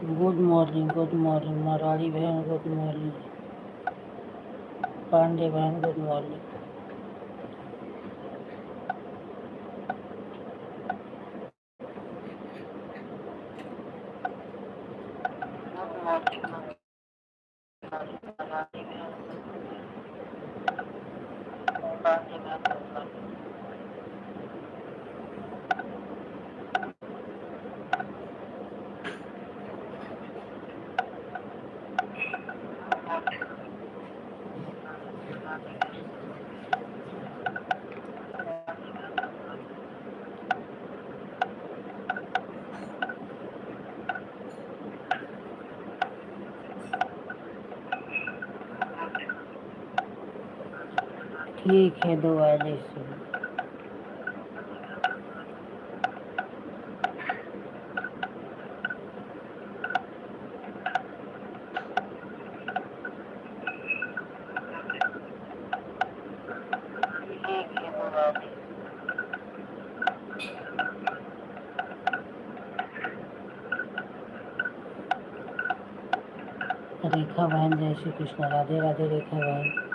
Good morning Marathi बहन, good morning Pandey बहन, good morning. ठीक है, दो वाले से रेखा बहन, जय श्री कृष्ण, राधे राधे रेखा बहन।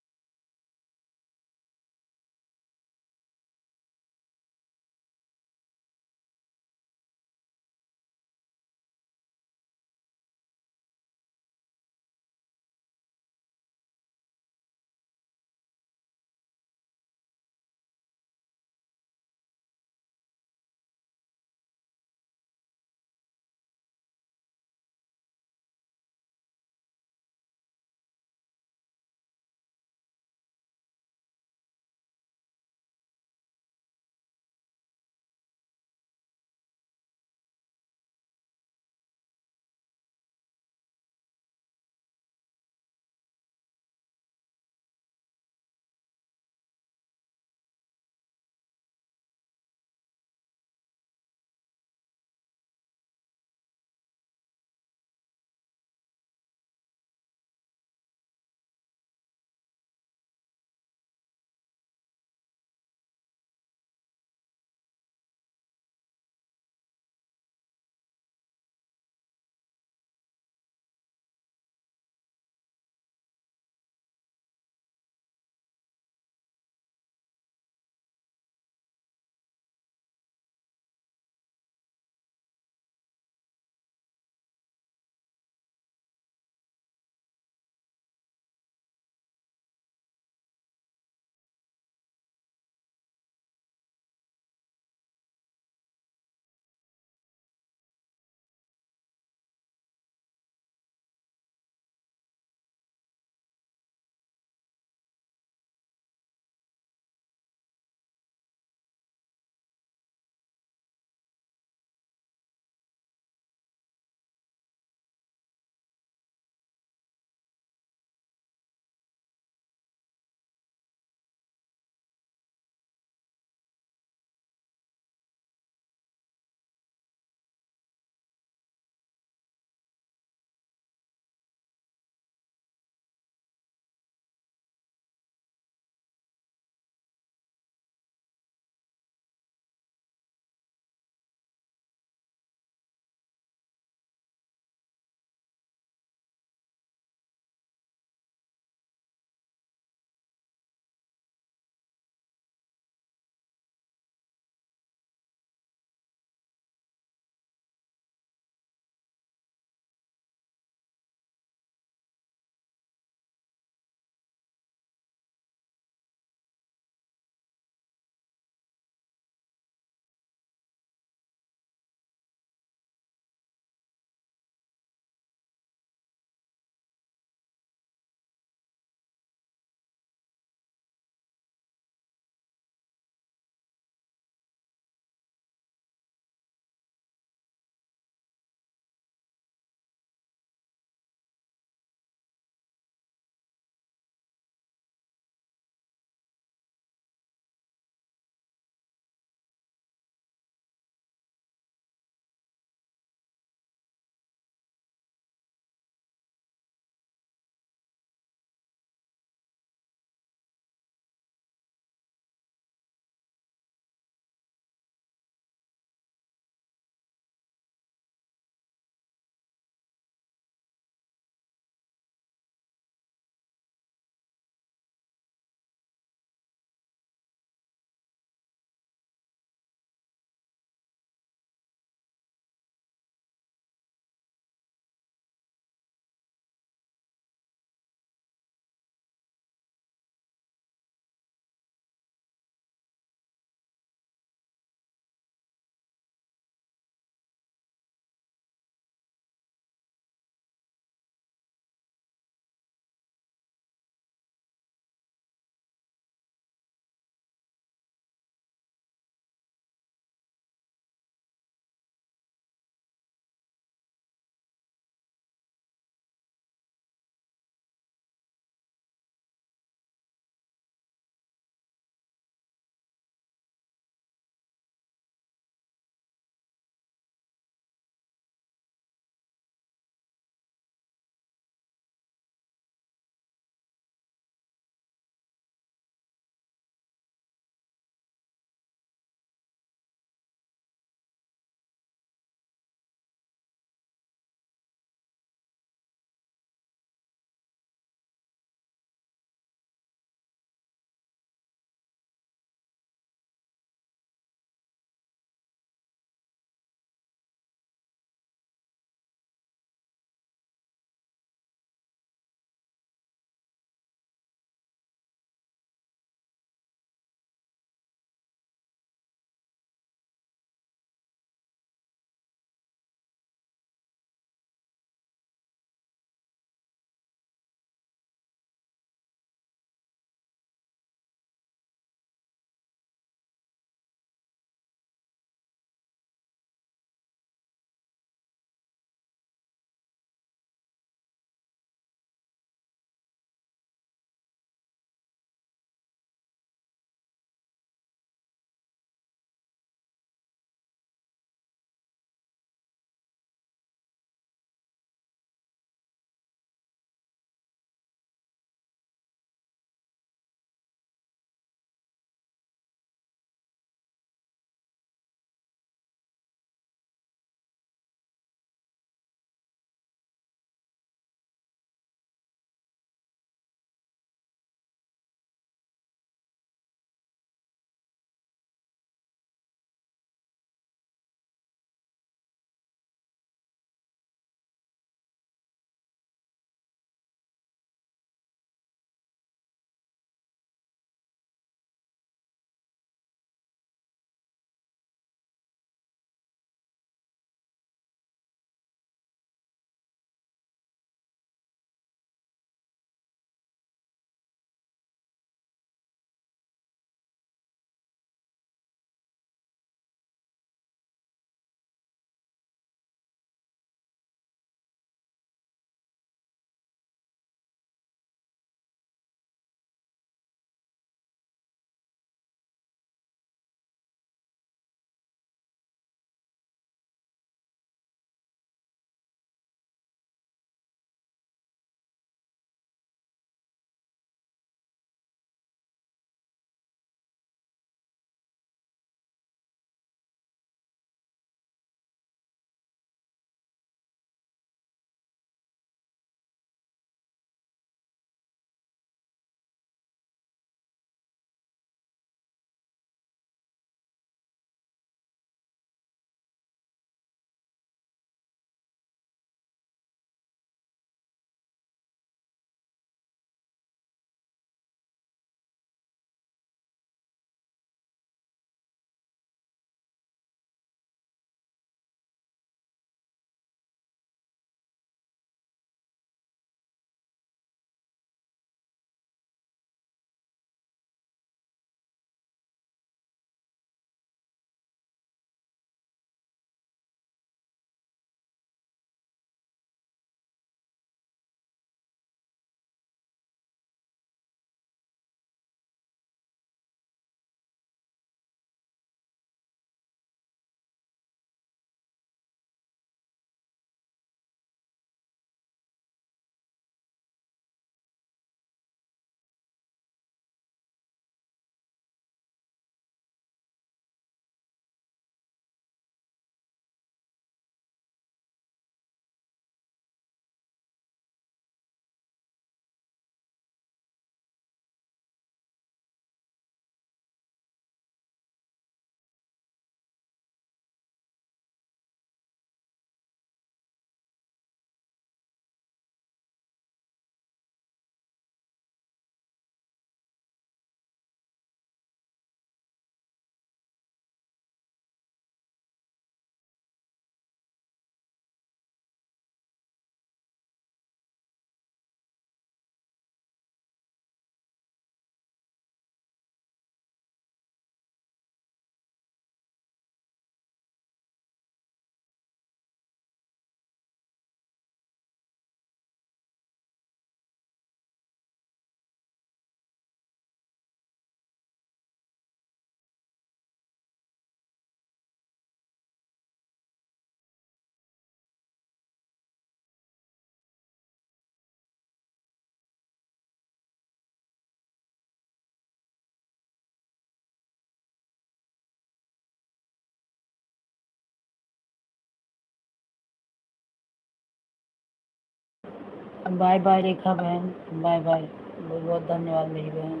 बाय बाय रेखा बहन, बाय बाय। बहुत बहुत धन्यवाद मेरी बहन।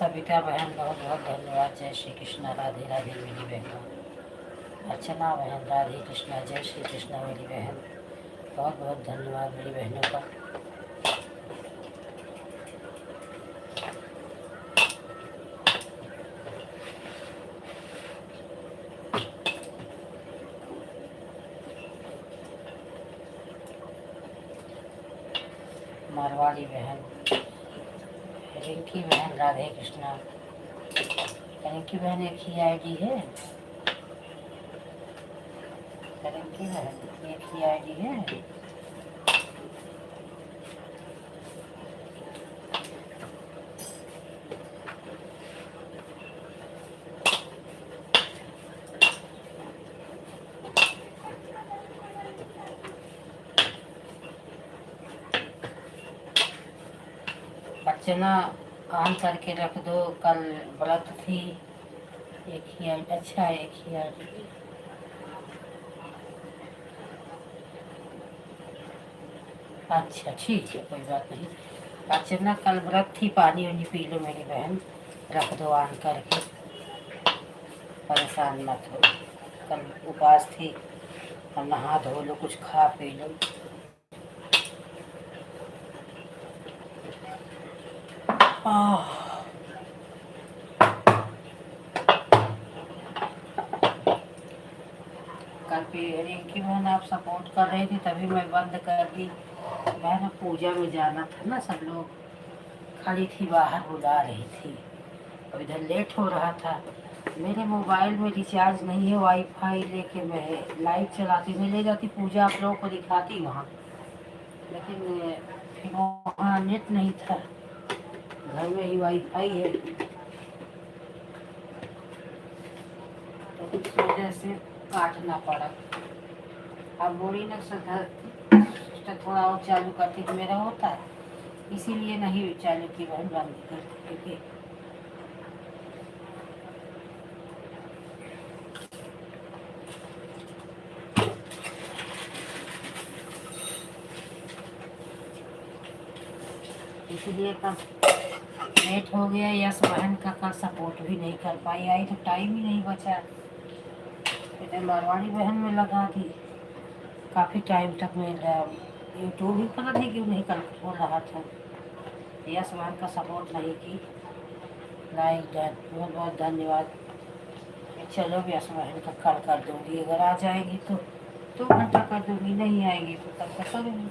सविता बहन बहुत बहुत धन्यवाद। जय श्री कृष्णा, राधे राधे मेरी बहन। अर्चना बहन राधे कृष्णा, जय श्री कृष्णा मेरी बहन। बहुत बहुत धन्यवाद मेरी बहनों का। मारवाड़ी बहन, रिंकी बहन राधे कृष्णा। रिंकी बहन एक ही आईडी है। रिंकी बहन एक ही आईडी है। अर्चना ऑन करके रख दो, कल व्रत थी। एक ही आईडी, अच्छा एक ही आईडी। अच्छा ठीक है, कोई बात नहीं। अर्चना कल व्रत थी, पानी वानी पी लो मेरी बहन, रख दो ऑन करके, परेशान मत हो। कल उपवास थी, और नहा धो लो, कुछ खा पी लो। कल रिंकी बहन आप सपोर्ट कर रही थी, तभी मैं बंद कर दी। मैं ना पूजा में जाना था ना, सब लोग खड़ी थी बाहर, बुला रही थी, और इधर लेट हो रहा था। मेरे मोबाइल में रिचार्ज नहीं है, वाईफाई लेके मैं लाइव चलाती, मैं ले जाती पूजा, आप लोगों को दिखाती वहाँ, लेकिन फिर वहाँ नेट नहीं था, घर में ही वाईफाई है, तो इस वजह से काटना पड़ा। अब बोली ना थोड़ा और चालू करती तो मेरा होता है, इसीलिए नहीं चालू की बहन, बंद करती क्योंकि इसीलिए कल लेट हो गया। यस बहन का कल सपोर्ट भी नहीं कर पाई, आई तो टाइम ही नहीं बचा, फिर मारवाड़ी बहन में लगा दी, काफ़ी टाइम तक मैं यूट्यूब ही पता नहीं क्यों नहीं कर हो रहा था। यस बहन का सपोर्ट नहीं की, लाइक डन, बहुत बहुत धन्यवाद। चलो यस बहन का कल कर दूँगी, अगर आ जाएगी तो 2 घंटा कर दूँगी, नहीं आएगी तो कल का करूँगी।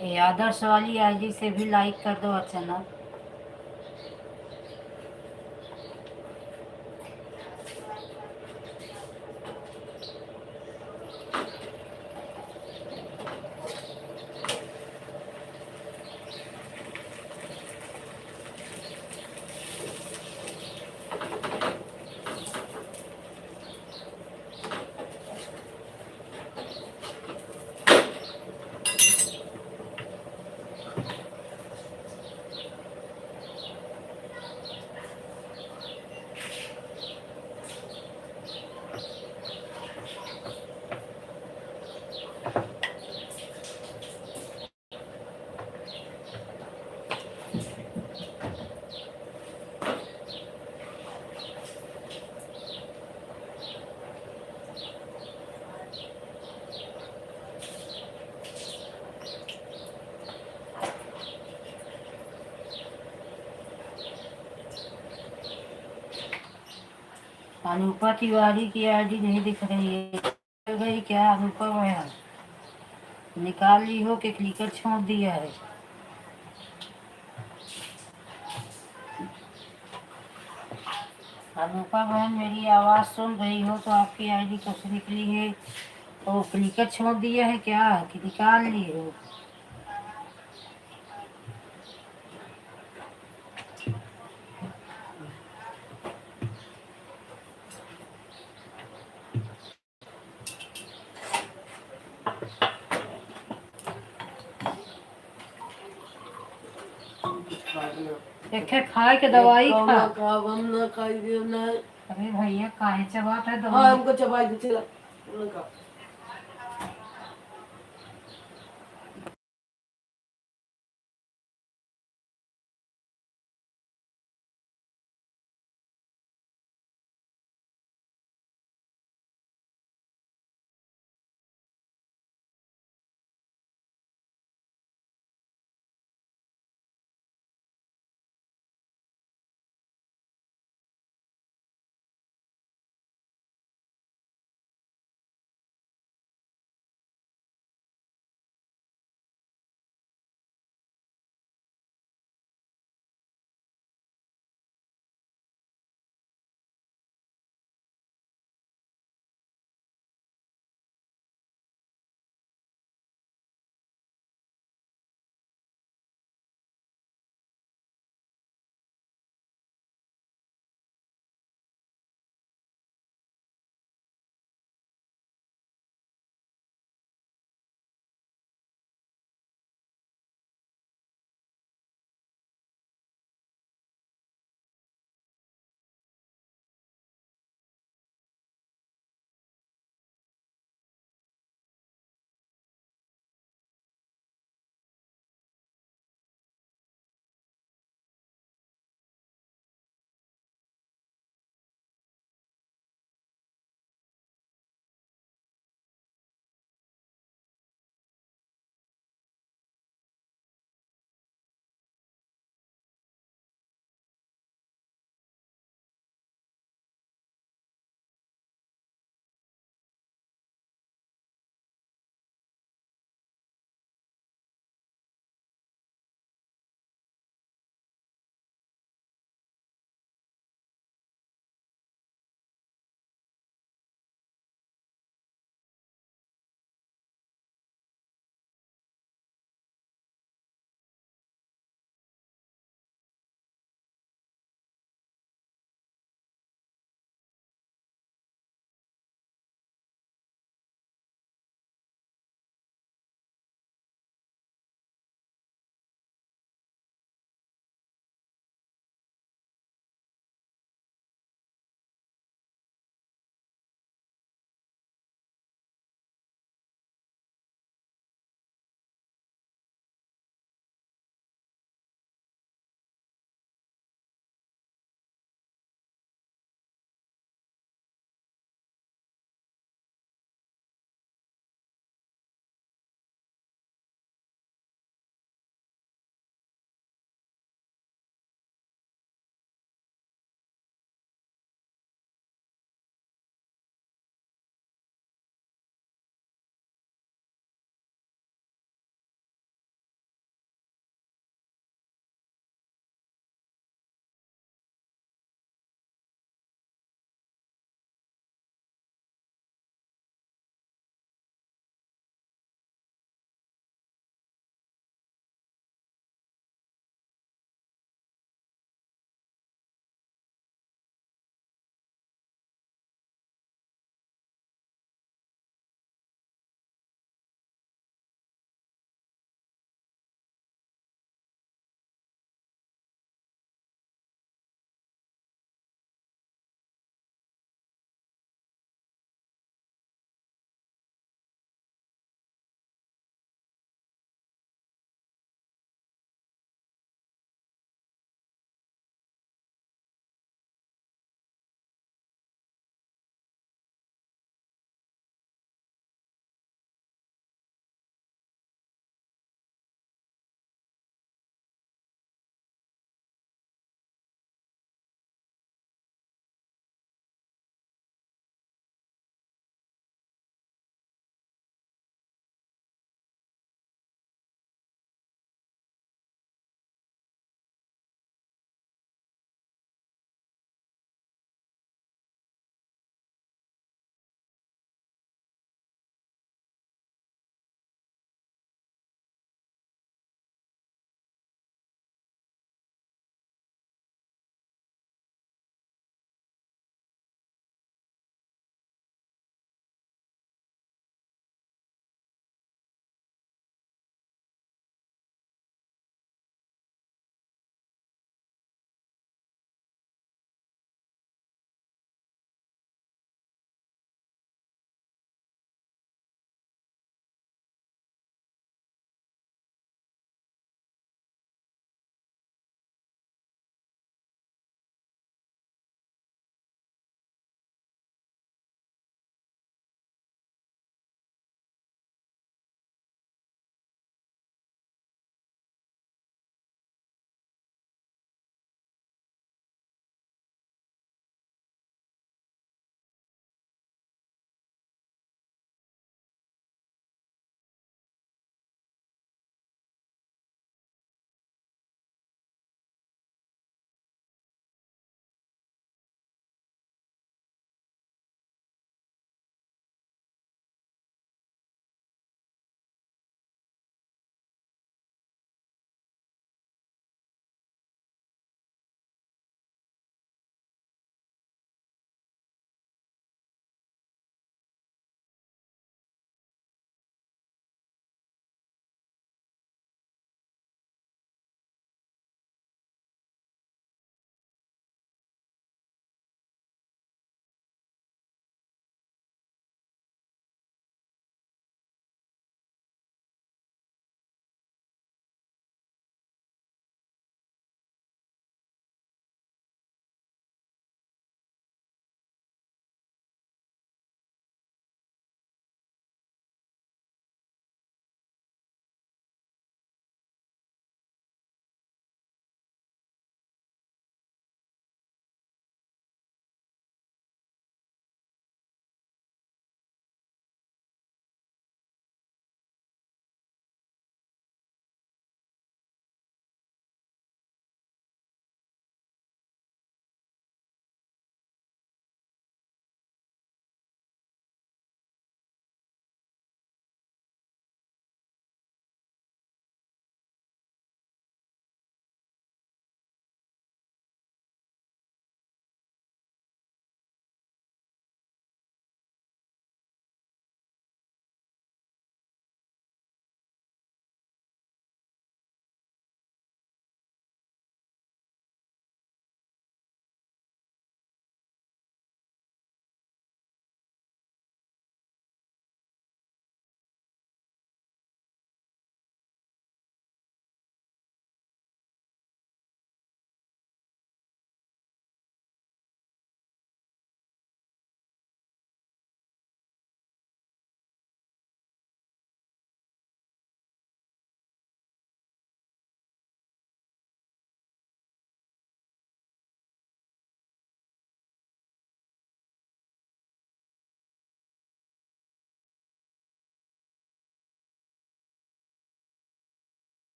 ये आदर्श वाली आईडी से भी लाइक कर दो अर्चना। अनुपा तिवारी की आईडी नहीं दिख रही है, चल गई क्या अनुपा बहन? निकाल ली हो कि क्लिकर छोड़ दिया है? अनुपा बहन मेरी आवाज़ सुन रही हो तो आपकी आईडी कब से निकली है? तो क्लिकर छोड़ दिया है क्या कि निकाल ली हो? देखे खाए के दवाई खा। हम ना खाई ना। अरे भैया काहे चबात है हाँ दवाई? हमको चबाई के चला।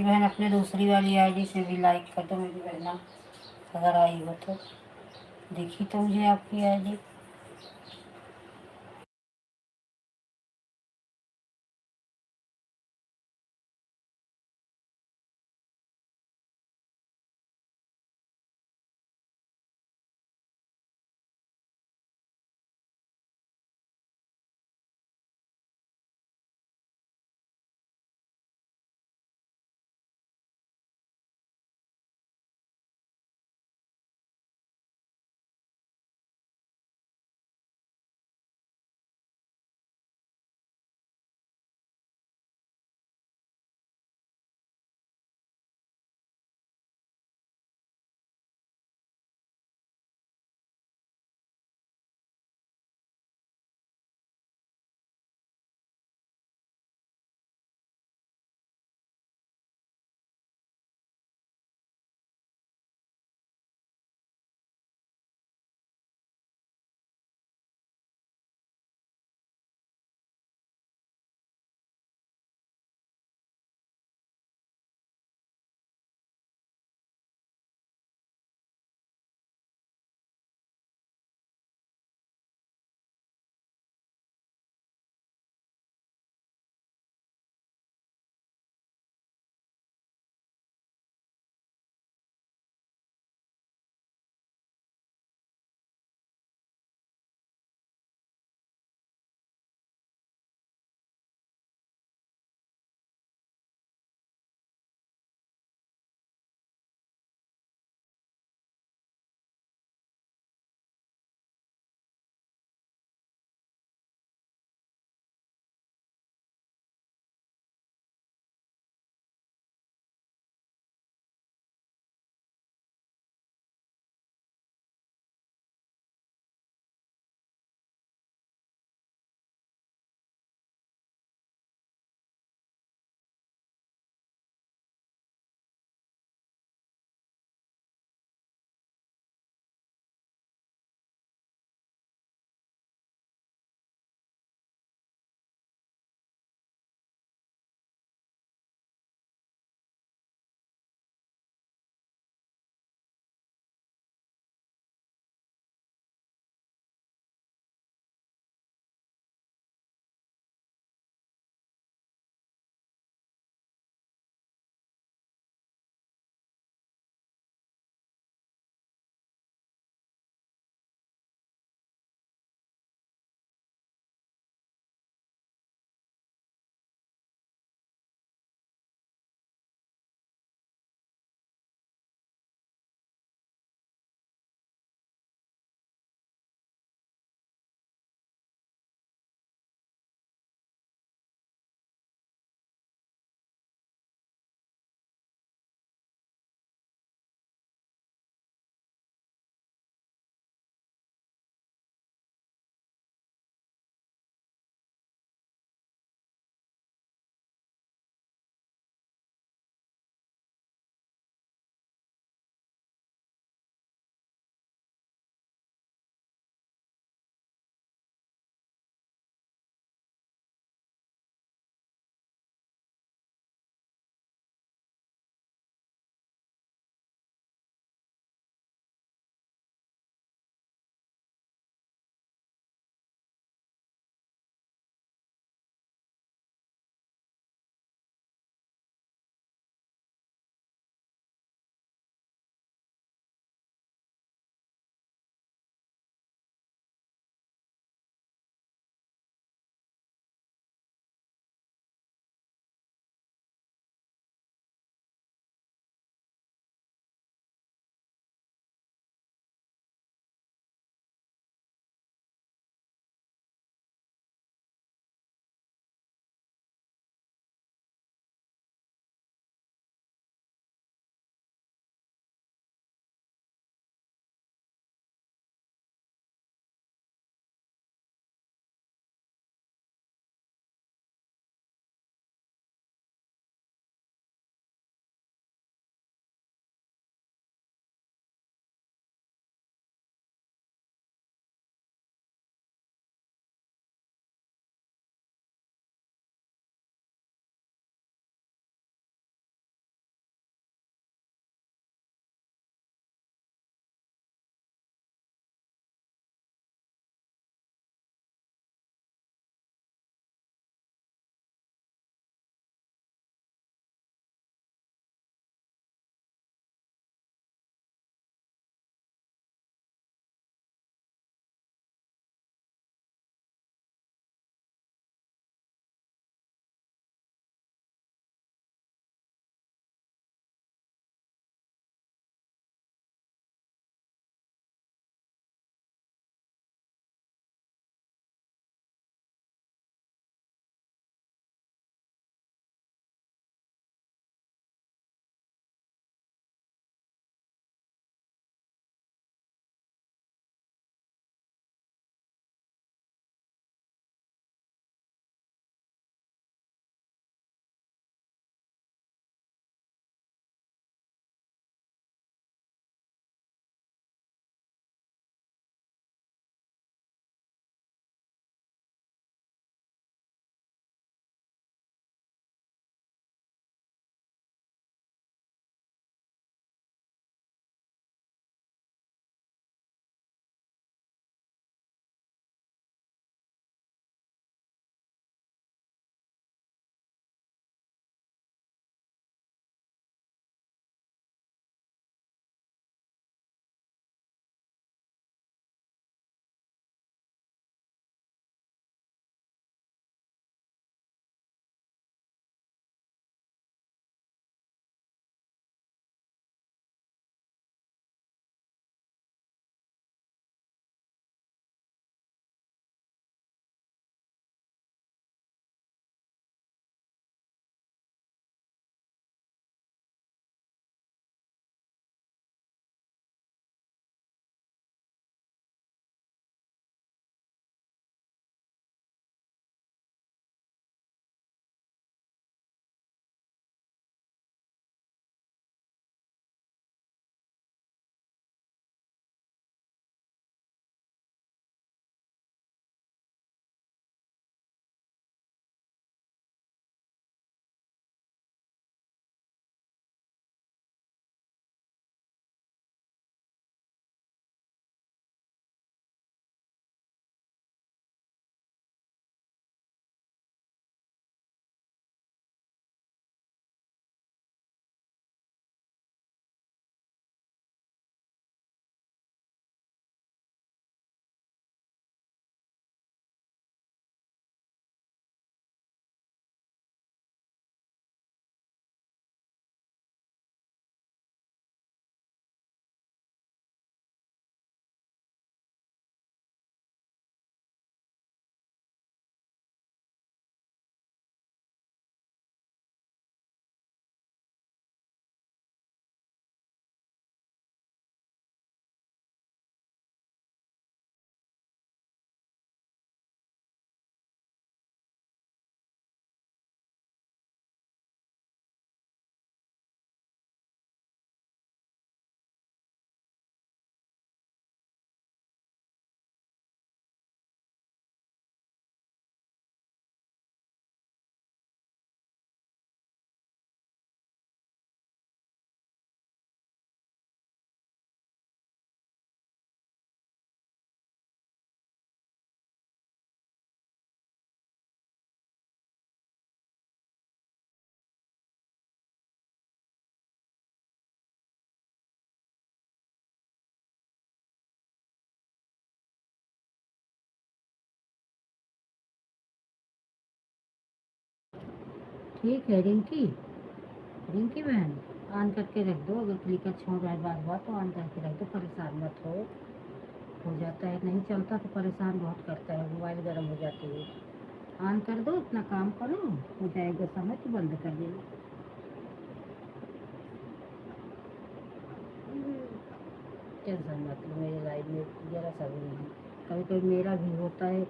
बहन अपने दूसरी वाली आईडी से भी लाइक कर दो मेरी बहना, अगर आई हो तो। देखी तो मुझे आपकी आईडी। ठीक है रिंकी, रिंकी बहन, ऑन करके रख दो। अगर क्लिकर छोड़ रहा है बार बार तो ऑन करके रख दो, परेशान मत हो जाता है, नहीं चलता तो परेशान बहुत करता है, मोबाइल गर्म हो जाती है। ऑन कर दो, अपना काम करो, हो जाएगा समय तो बंद कर देना। टेंशन मत लो, मेरे लाइफ में ज़रा सा भी नहीं। कभी कभी मेरा भी होता है,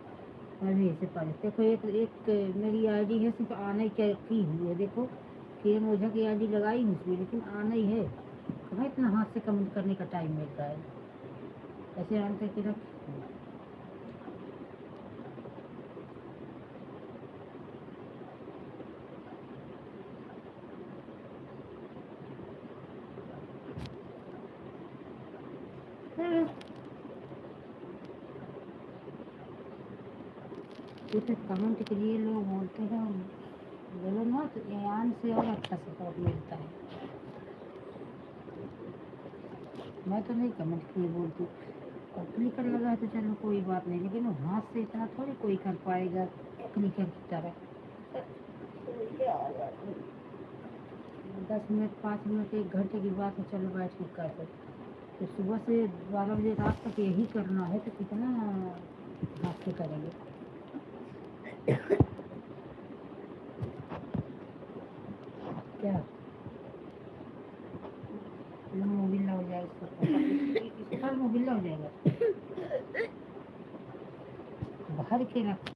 मैं भी ऐसे परेशान। देखो एक एक मेरी आईडी है, सिर्फ आने क्या की हुई है, देखो किरण ओझा की आईडी लगाई हूँ उसमें, लेकिन आना ही है। कहाँ इतना हाथ से कमेंट करने का टाइम मिलता है, ऐसे ऑन करके रख। जैसे कमेंट के लिए लोग बोलते हैं, बोलो ना तो ईमान से और अच्छा सपोर्ट मिलता है। मैं तो नहीं कमेंट के लिए बोलती, और क्लिकर लगा है तो चलो कोई बात नहीं, लेकिन वो हाथ से इतना थोड़ी कोई कर पाएगा क्लिकर की तरह। 10 मिनट 5 मिनट 1 घंटे की बात है, चलो बैठ के कर सकते। तो सुबह से 12 बजे रात तक यही करना है तो कितना हाथ से करेंगे। क्या मोबिल हो जाए इसको पर मोबिल हो जाएगा, भर के रख।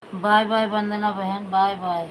बाय बाय वंदना बहन, बाय बाय।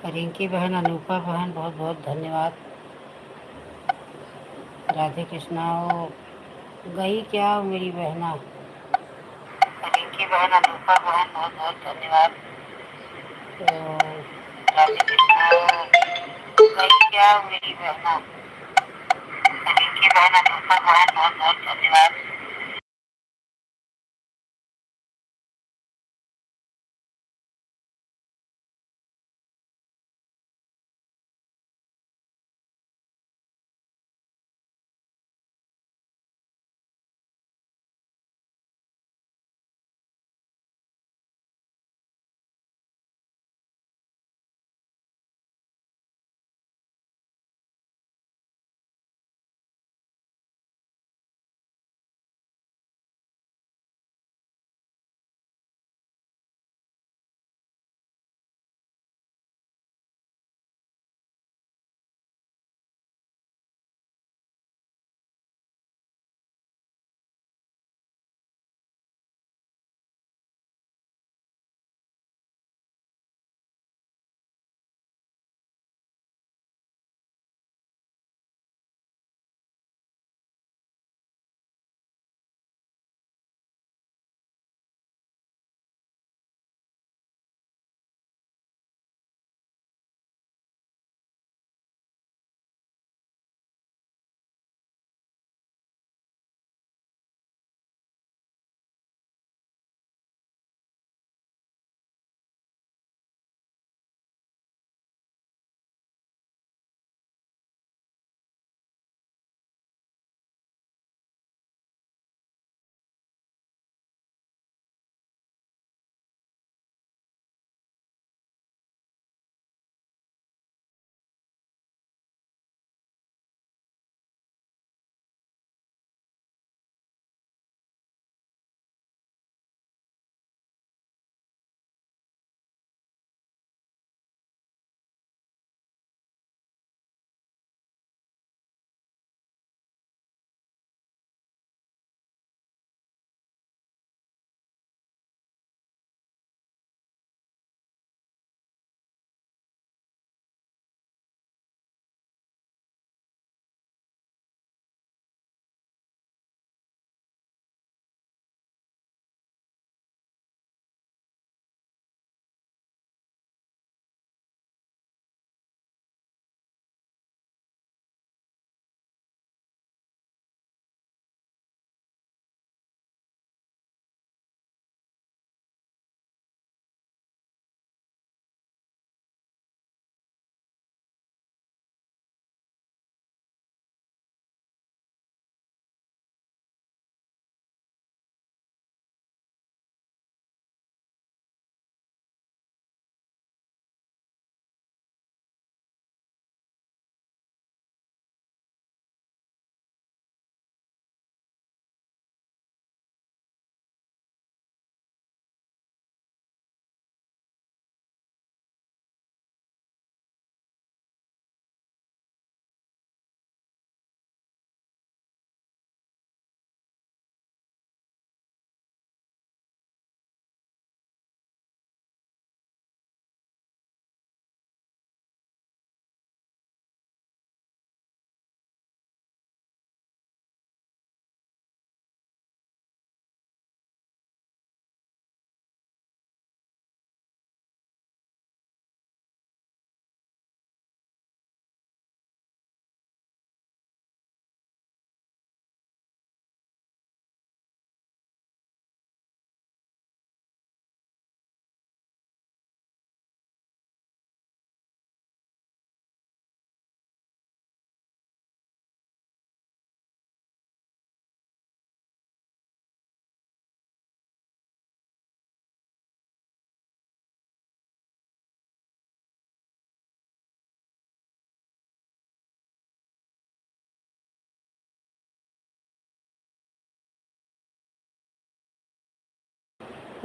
रिंकी बहन, अनूपा बहन, बहुत बहुत धन्यवाद। राधे कृष्णा। वो गई क्या वो मेरी बहना? रिंकी बहन, अनूपा बहन, बहुत बहुत धन्यवाद। तो राधे कृष्णा। वो गई क्या वो मेरी बहना? रिंकी बहन, अनूपा बहन, बहुत बहुत धन्यवाद।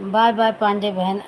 बाय बाय पांडे बहन।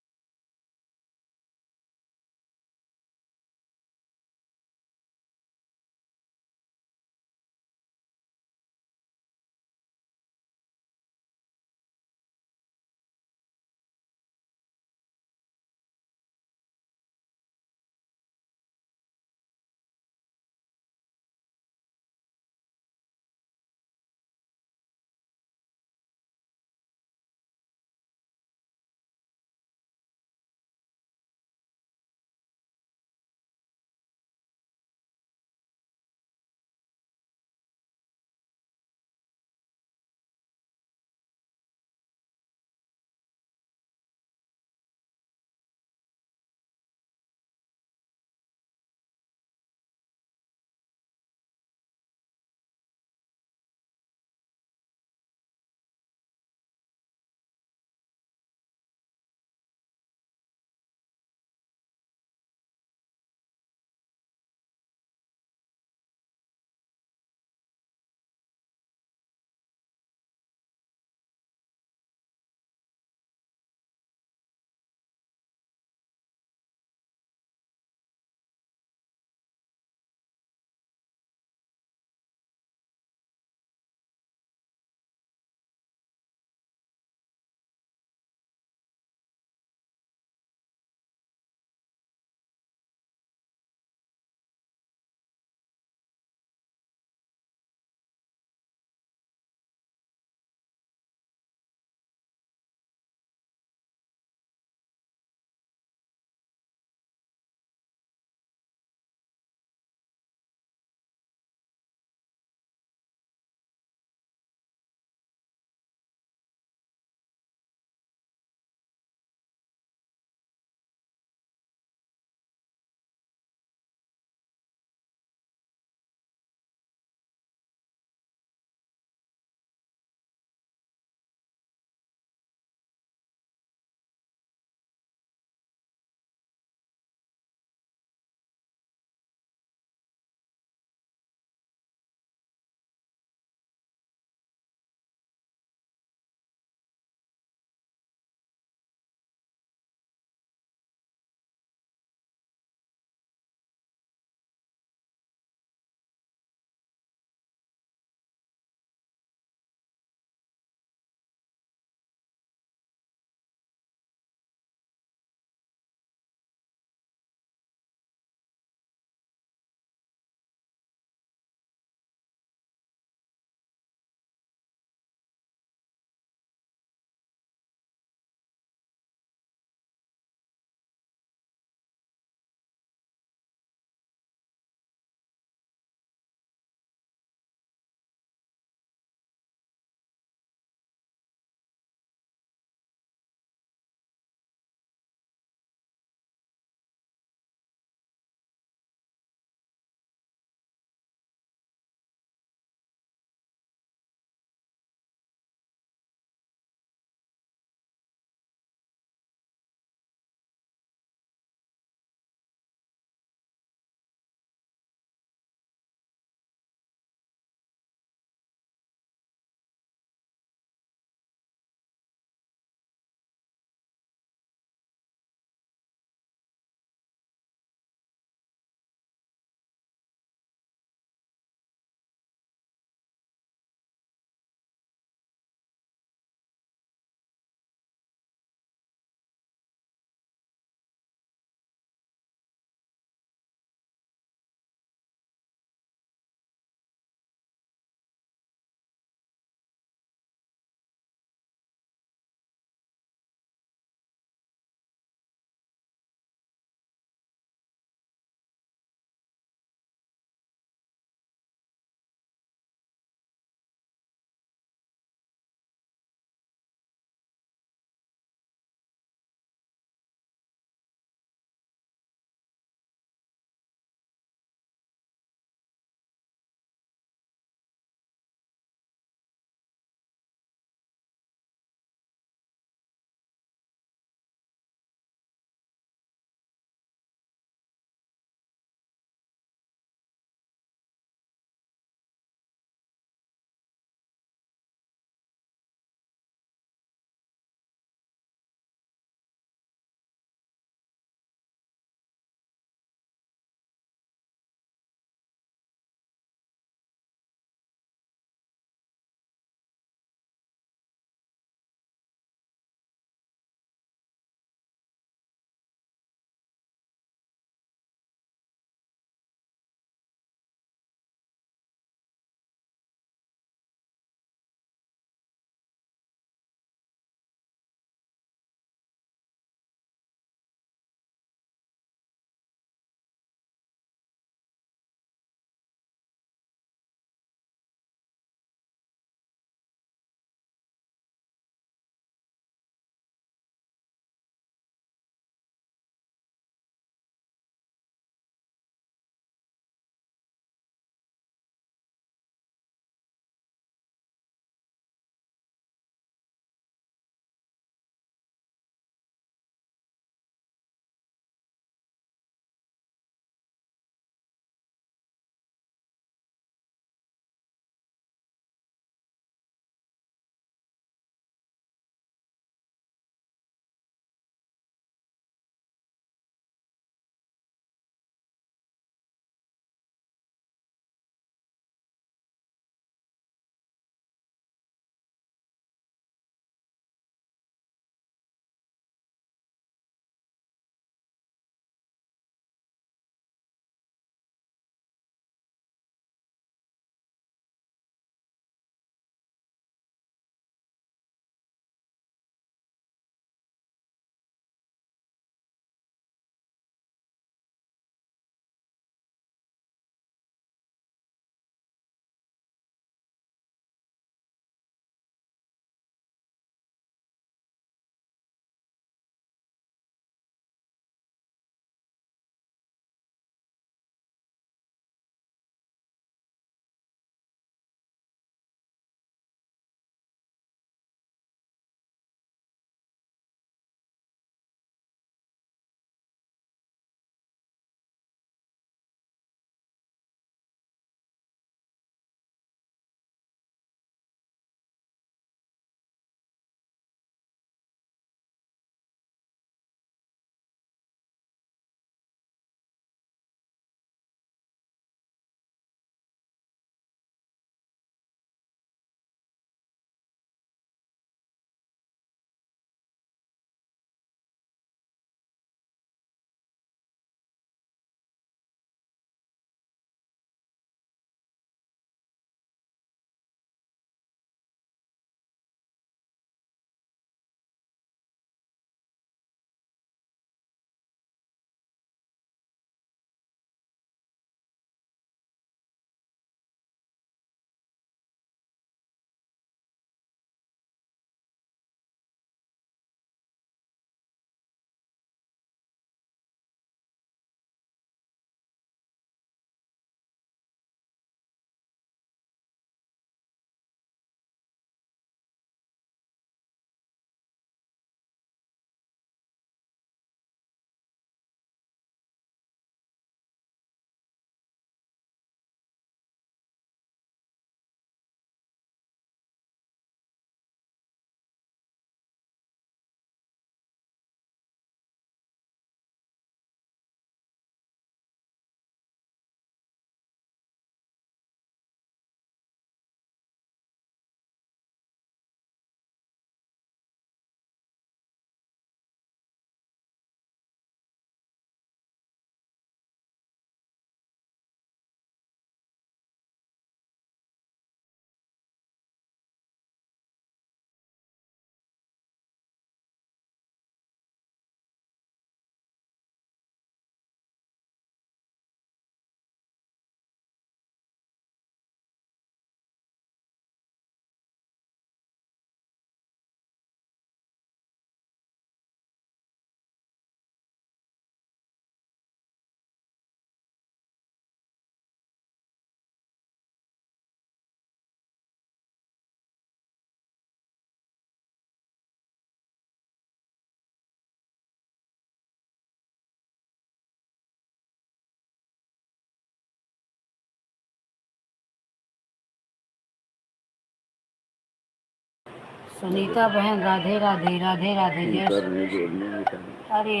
सुनीता बहन राधे राधे राधे राधे जय करने जोड़ने बेटा। अरे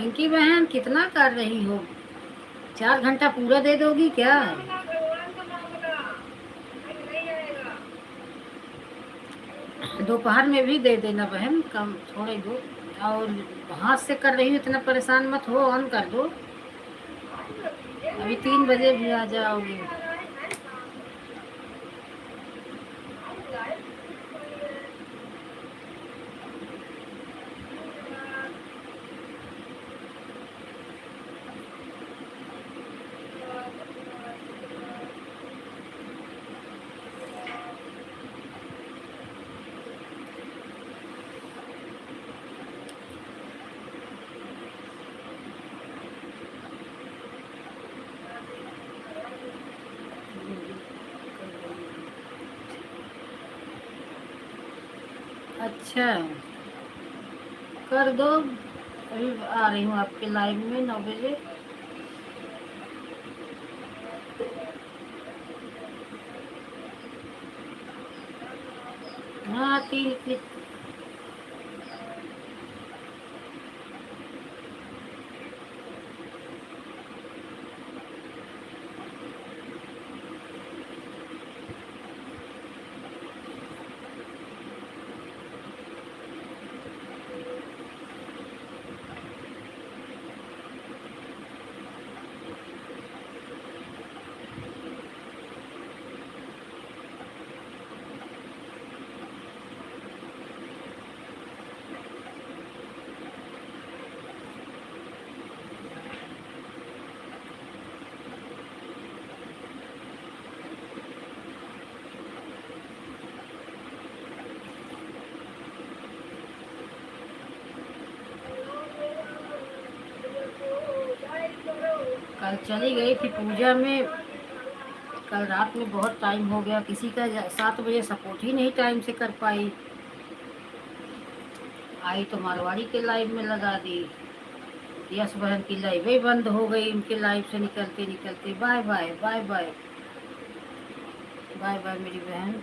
रिंकी बहन कितना कर रही हो? 4 घंटा पूरा दे दोगी क्या? दोपहर में भी दे देना बहन, कम थोड़े दो। और हाथ से कर रही हो, इतना परेशान मत हो, ऑन कर दो। अभी 3 बजे भी आ जाओगे। अच्छा, कर दो। अभी आ रही हूँ आपके लाइव में 9 बजे। हाँ, 3 कल चली गई थी पूजा में। कल रात में बहुत टाइम हो गया, किसी का 7 बजे सपोर्ट ही नहीं टाइम से कर पाई। आई तो मारवाड़ी के लाइव में लगा दी। यश बहन की लाइव ही बंद हो गई, उनके लाइव से निकलते निकलते। Bye bye bye bye bye bye मेरी बहन।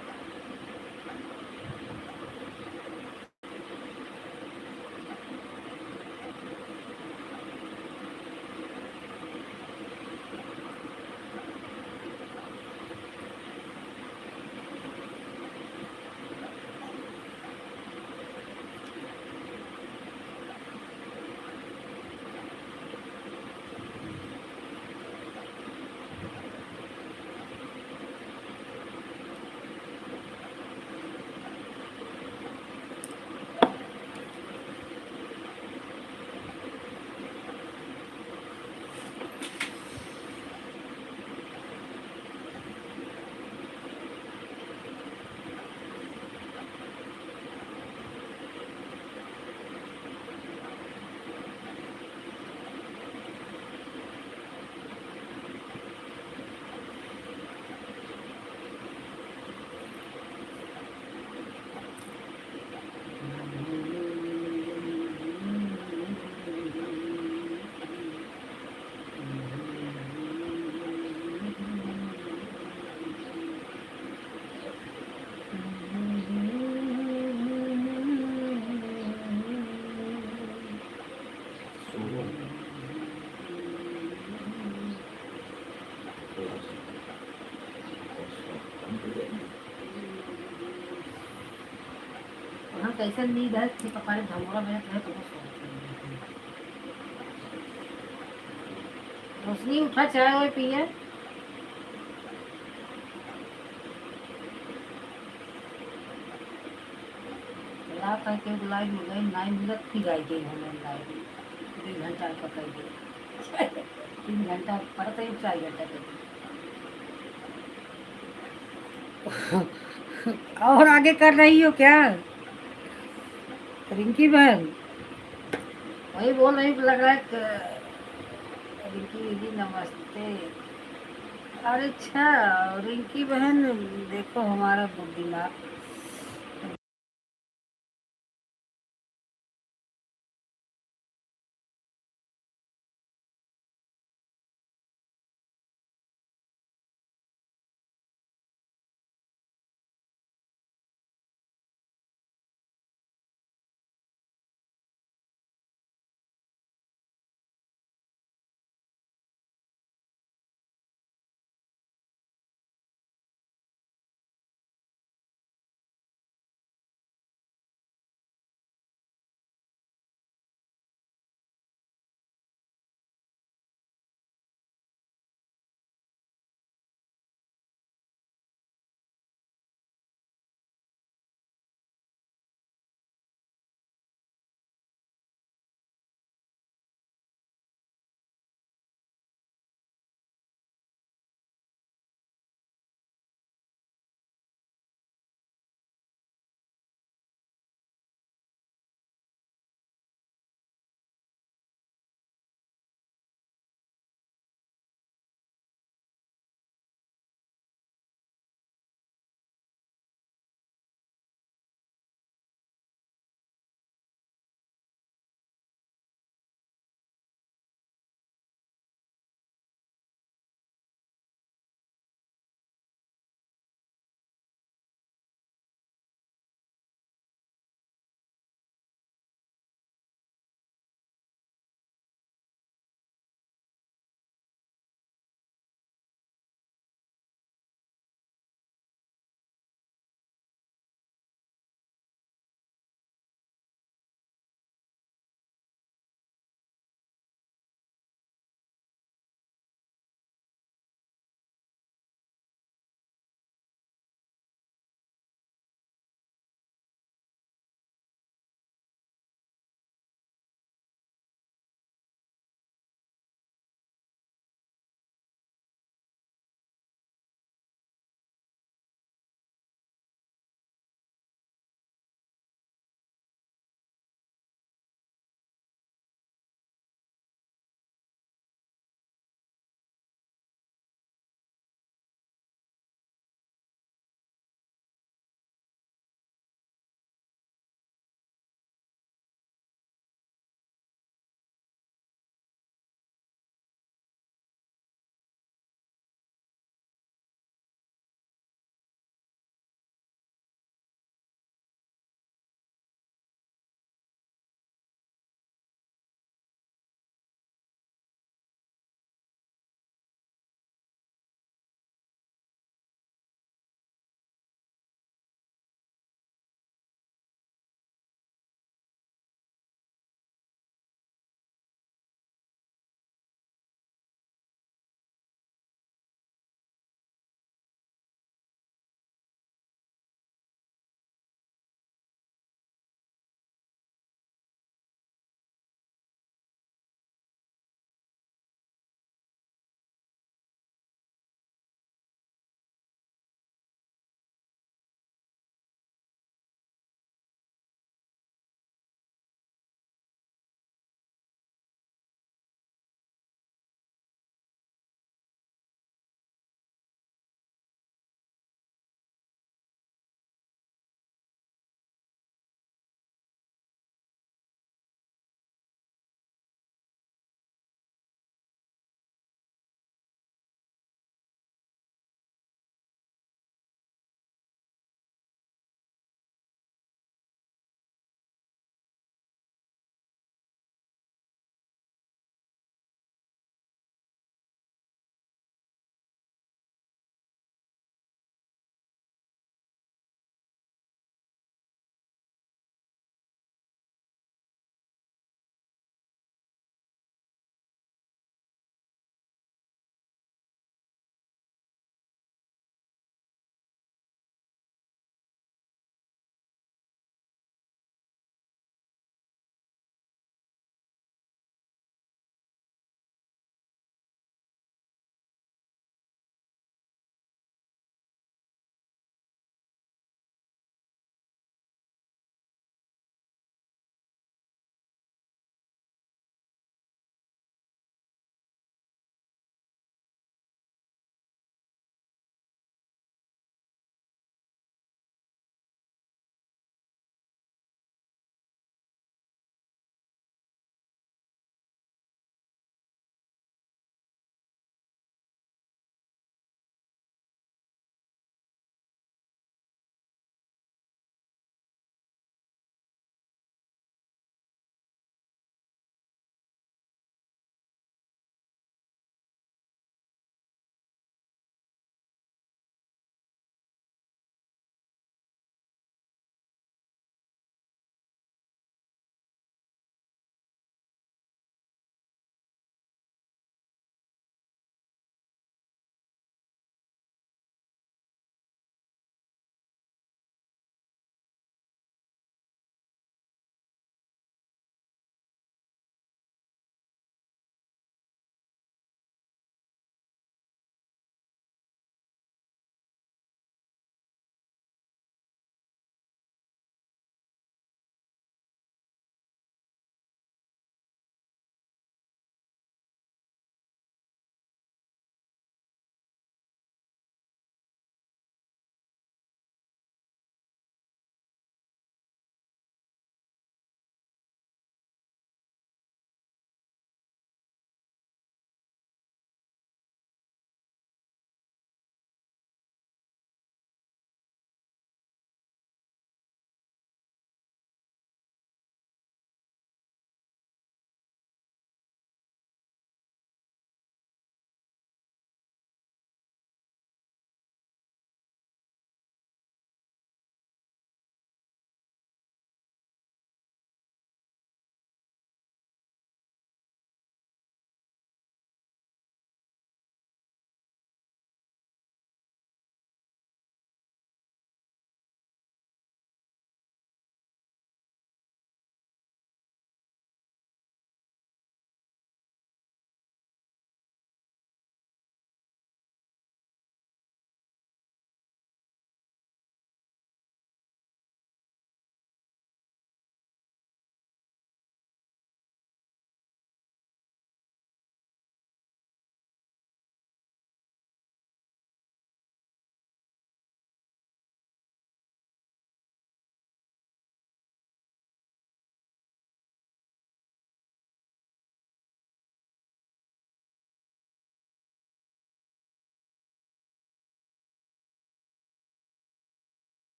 वहाँ कैसे नींद है कि कपारे धमोरा में है तो रोशनी उठा, चाय वाय पिए। रात करके लाइव में गई, 9 मिनट फिर आई गई हमें लाइव में। 2 घंटा पकड़ गई। 3 घंटा पड़ता ही, 4 घंटा और आगे कर रही हो क्या रिंकी बहन? वही बोल रही, लग रहा है रिंकी दीदी नमस्ते। अरे अच्छा, रिंकी बहन देखो हमारा बुद्धिमात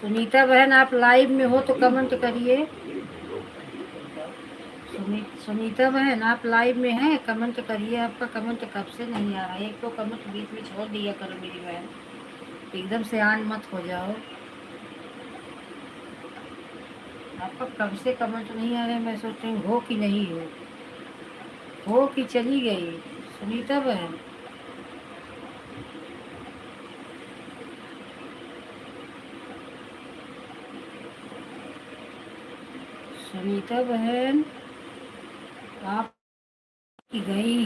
सुनीता बहन आप लाइव में हो तो कमेंट करिए। सुनीता बहन आप लाइव में हैं, कमेंट करिए। आपका कमेंट कब से नहीं आ रहा है, एक तो कमेंट बीच में छोड़ दिया करो मेरी बहन, एकदम से ऑन मत हो जाओ। आपका कब से कमेंट नहीं आ रहे, मैं सोच रही हूँ हो कि नहीं हो कि चली गई सुनीता बहन। सुनीता बहन आप की गई,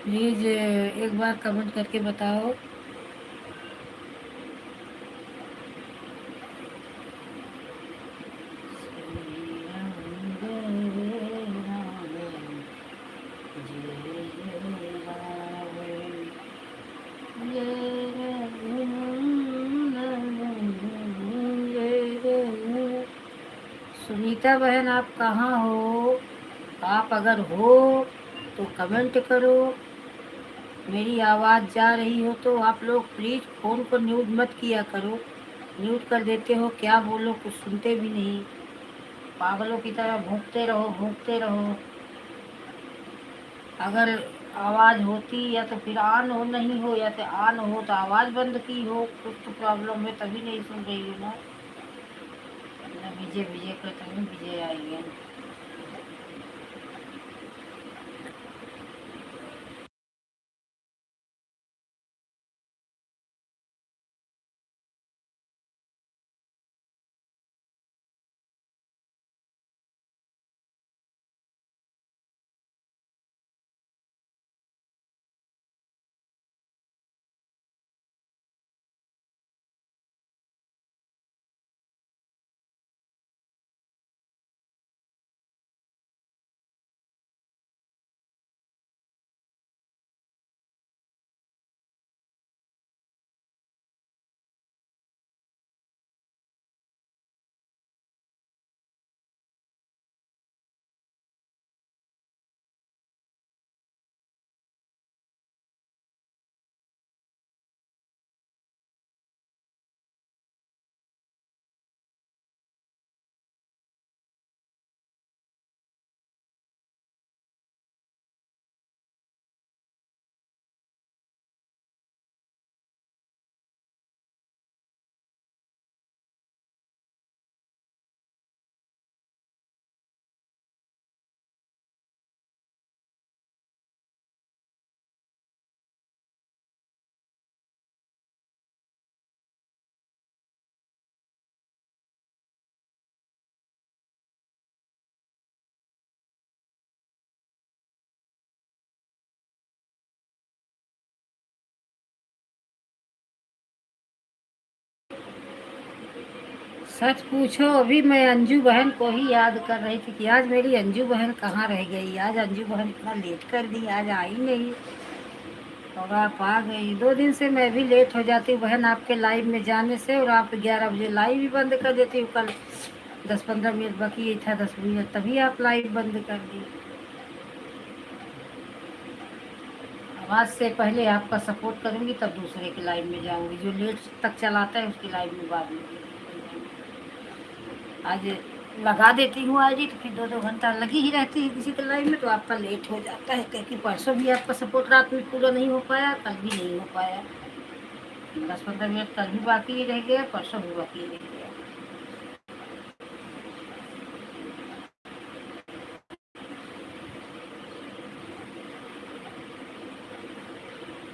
प्लीज एक बार कमेंट करके बताओ। सुनीता बहन आप कहाँ हो? आप अगर हो तो कमेंट करो। मेरी आवाज़ जा रही हो तो आप लोग प्लीज़ फ़ोन को म्यूट मत किया करो, म्यूट कर देते हो, क्या बोलो कुछ सुनते भी नहीं, पागलों की तरह भूखते रहो। अगर आवाज़ होती या तो फिर ऑन हो, नहीं हो या तो ऑन हो तो आवाज़ बंद की हो, कुछ तो प्रॉब्लम है तभी नहीं सुन रही हो ना। विजय विजय करते हैं, विजय आई है। सच पूछो अभी मैं अंजू बहन को ही याद कर रही थी कि आज मेरी अंजू बहन कहाँ रह गई, आज अंजू बहन इतना लेट कर दी, आज आई नहीं और आप आ गई। 2 दिन से मैं भी लेट हो जाती हूँ बहन आपके लाइव में जाने से, और आप 11 बजे लाइव ही बंद कर देती हूँ। कल 10-15 मिनट बाकी था, 10 मिनट, तभी आप लाइव बंद कर दी। आवाज़ से पहले आपका सपोर्ट करूँगी तब दूसरे के लाइव में जाऊँगी, जो लेट तक चलाता है उसकी लाइव में बाद में। आज लगा देती हूँ आज ही, तो फिर 2-2 घंटा लगी ही रहती है किसी के लाइव में, तो आपका लेट हो जाता है, क्योंकि परसों भी आपका सपोर्ट रात में पूरा नहीं हो पाया, कल भी नहीं हो पाया। 10-15 मिनट कल भी बाकी ही रह गया, परसों भी बाकी रह गया।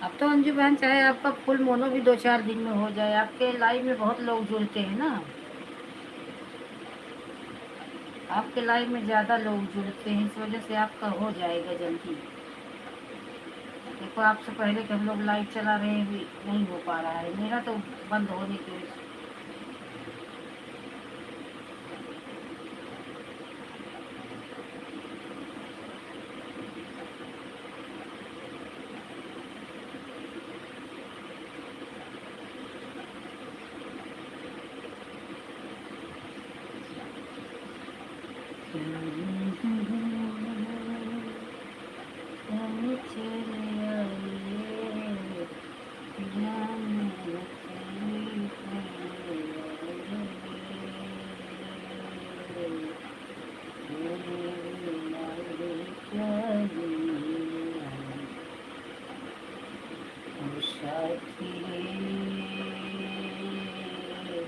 अब तो अंजू बहन चाहे आपका फुल मोनो भी 2-4 दिन में हो जाए, आपके लाइव में बहुत लोग जुड़ते हैं ना, आपके लाइव में ज़्यादा लोग जुड़ते हैं, इस वजह से आपका हो जाएगा जल्दी। देखो आपसे पहले कि हम लोग लाइव चला रहे हैं भी नहीं हो पा रहा है मेरा, तो बंद होने की वजह से। साथी रे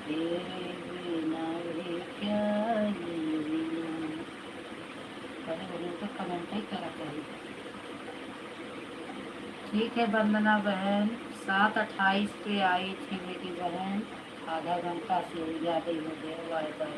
तेरे बिना भी क्या जीऊं। पहले बोले तो कमेंट ही करा करी। ठीक है वंदना बहन, 7:28 पे आई थी मेरी बहन, आधा घंटा से ज़्यादा ही हो गया। Bye bye.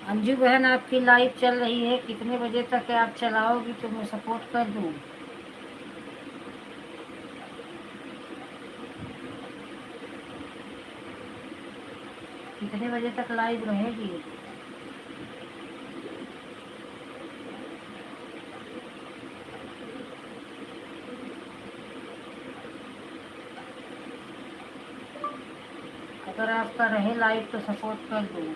अंजू बहन आपकी लाइव चल रही है, कितने बजे तक आप चलाओगी तो मैं सपोर्ट कर दूँ। कितने बजे तक लाइव रहेगी। अगर आपका रहे लाइव तो सपोर्ट कर दूँ।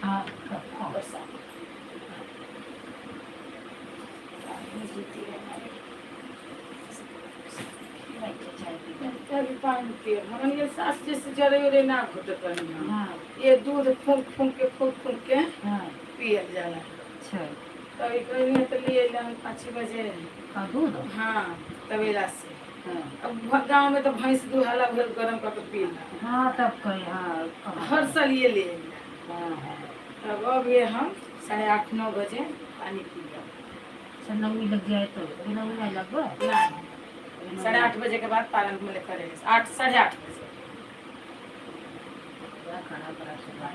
हाँ बस चाय पी पानी के हमन ये सास जैसे जरे उरे ना घुटे करनी हम। हाँ ये दूध फूंक के हाँ पियल जाला। अच्छा कभी कभी तो लिए हम 5 बजे। का दूध हाँ तबेला से। हाँ अब गांव में तो भैंस दुहाला भर गरम करके पीला। हाँ तब कहीं हाँ कहाँ हर साल ये ले आइला। हाँ हाँ तब अब ये हम 8:30-9 बजे पानी पिया। अच्छा नौमी लग जाए तो अभी नौमी नहीं लगवा नहीं 8:30 बजे के बाद पालन में करे 8 8:30 बजे। क्या खाना पड़ा सुबह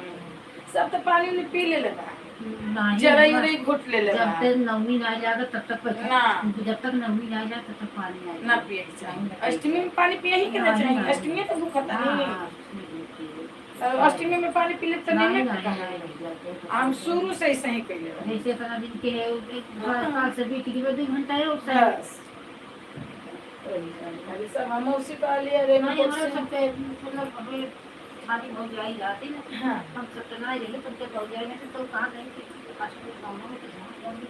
सब तो पानी में पी ले लेगा। नहीं जरा ना, यूरे घुट ले लेगा। जब तक नवमी ना जाएगा तब तक ना। जब तक नवमी ना जाए तब तक पानी आएगा ना पिए के चाहिए। अष्टमी में पानी पिए ही करना चाहिए। अष्टमी में तो भूख होता नहीं। तब अष्टमी में पानी पी ले तो नहीं ना। हम शुरू से ऐसे ही कर ले। जैसे 15 दिन के है काल से बेटी के 2 घंटा है उस टाइम बस अरे सब हम उसी का लिए रे नहीं हमारे सबके मतलब हमें शादी हो जाई जाती ना हाँ हम सब तो नहीं रहे तुम तो हो जाए ना तो कहाँ गए थे काशी के गाँव में तो जहाँ कहाँ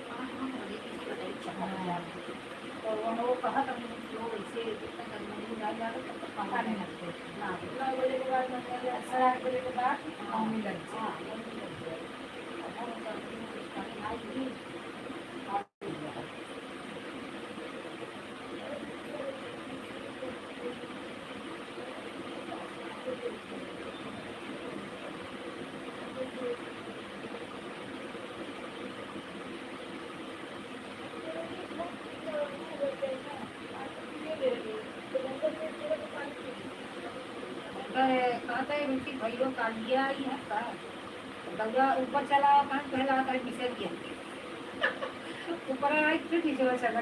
रहे थे बताइए चला तो वो कहा था जो ऐसे जितना करने जा जाता तब तक पानी नहीं लगते ना 9 बजे के बाद 8:30 बजे के बाद पानी लग जाए। हाँ नवमी लग जाए अब हम जल्दी में कुछ पानी आएगी कहता है उनकी भैया का लिया ही है का दौरा ऊपर चला कहाँ पहला आता है पीछे गया ऊपर आई फिर पीछे चला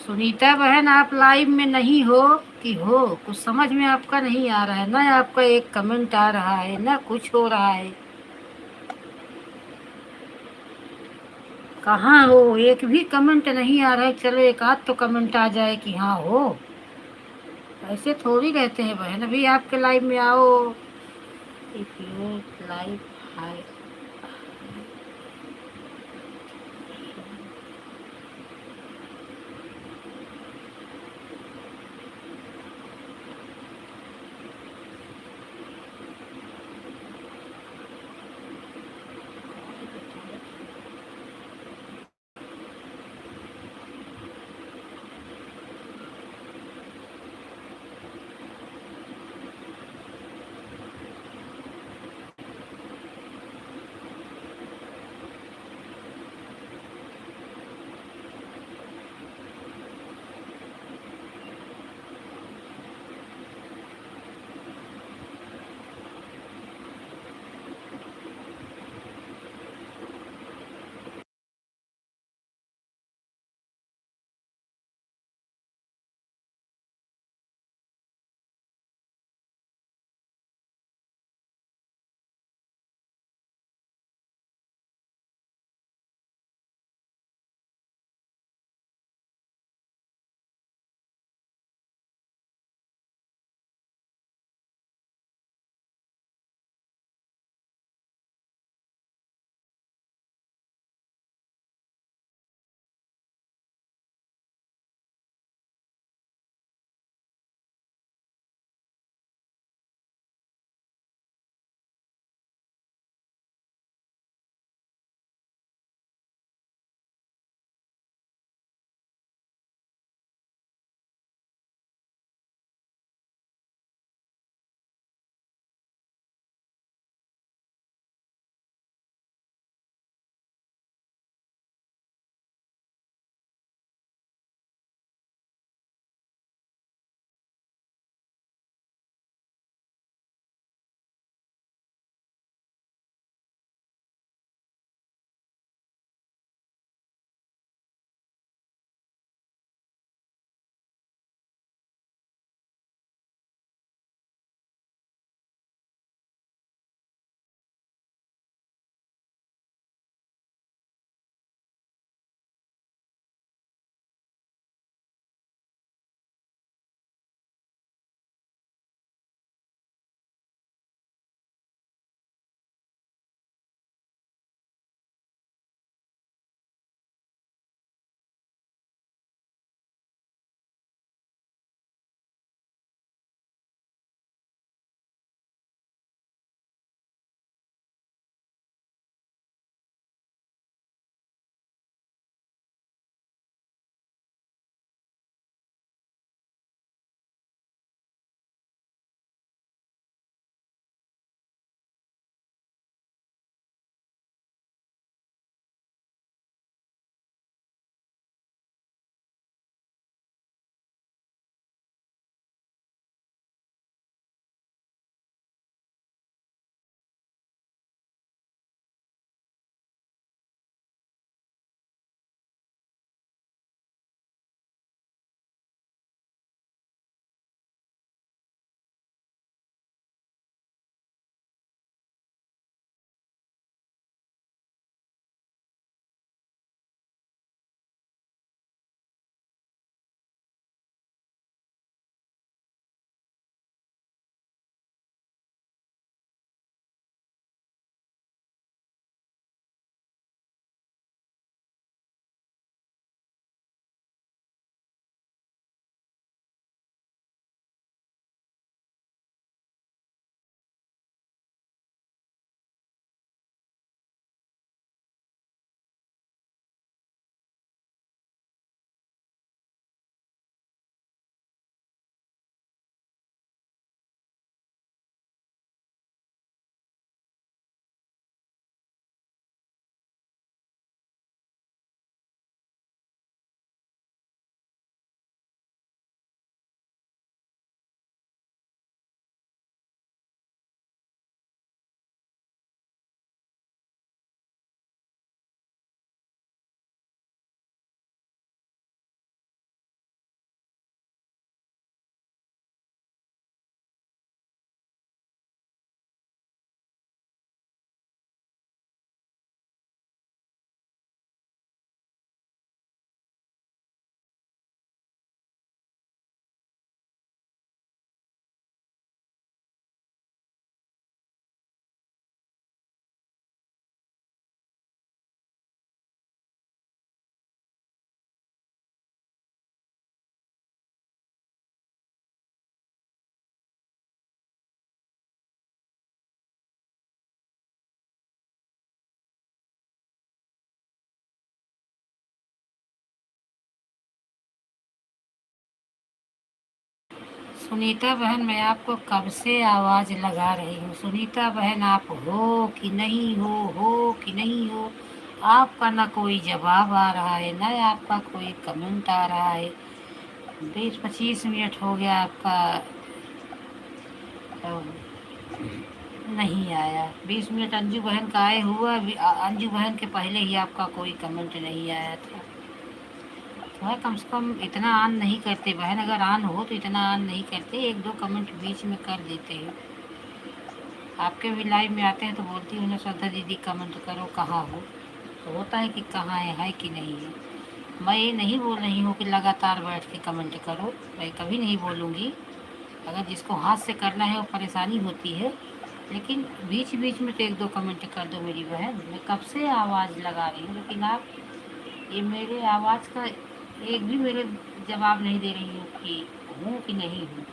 सुनीता बहन आप लाइव में नहीं हो कि हो कुछ समझ में आपका नहीं आ रहा है ना आपका एक कमेंट आ रहा है ना कुछ हो रहा है कहाँ हो एक भी कमेंट नहीं आ रहा है चलो एक आध तो कमेंट आ जाए कि हाँ हो ऐसे थोड़ी रहते हैं बहन अभी आपके लाइव में आओ इफ यू लाइव हाय सुनीता बहन, मैं आपको कब से आवाज़ लगा रही हूँ। सुनीता बहन, आप हो कि नहीं हो कि नहीं हो। आपका ना कोई जवाब आ रहा है, ना आपका कोई कमेंट आ रहा है। 20-25 मिनट हो गया आपका अ, नहीं आया। 20 मिनट अंजू बहन का आए हुआ, अंजू बहन के पहले ही आपका कोई कमेंट नहीं आया था। थोड़ा कम से कम इतना ऑन नहीं करते बहन, अगर ऑन हो तो इतना ऑन नहीं करते, 1-2 कमेंट बीच में कर देते हैं। आपके भी लाइव में आते हैं तो बोलती हूँ ना, श्रद्धा दीदी कमेंट करो, कहाँ हो। तो होता है कि कहाँ है कि नहीं है। मैं ये नहीं बोल रही हूँ कि लगातार बैठ के कमेंट करो, मैं कभी नहीं बोलूँगी। अगर जिसको हाथ से करना है वो परेशानी होती है, लेकिन बीच बीच में तो 1-2 कमेंट कर दो मेरी बहन। मैं कब से आवाज़ लगा रही हूँ, लेकिन आप ये मेरे आवाज़ का एक भी मेरे जवाब नहीं दे रही हो कि हूँ कि नहीं हूँ।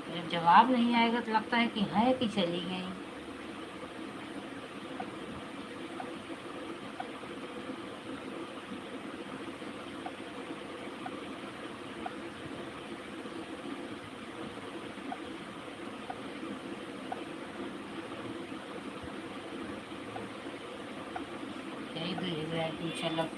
जब जवाब नहीं आएगा तो लगता है कि है कि चली गई। यही 2000 की झलक।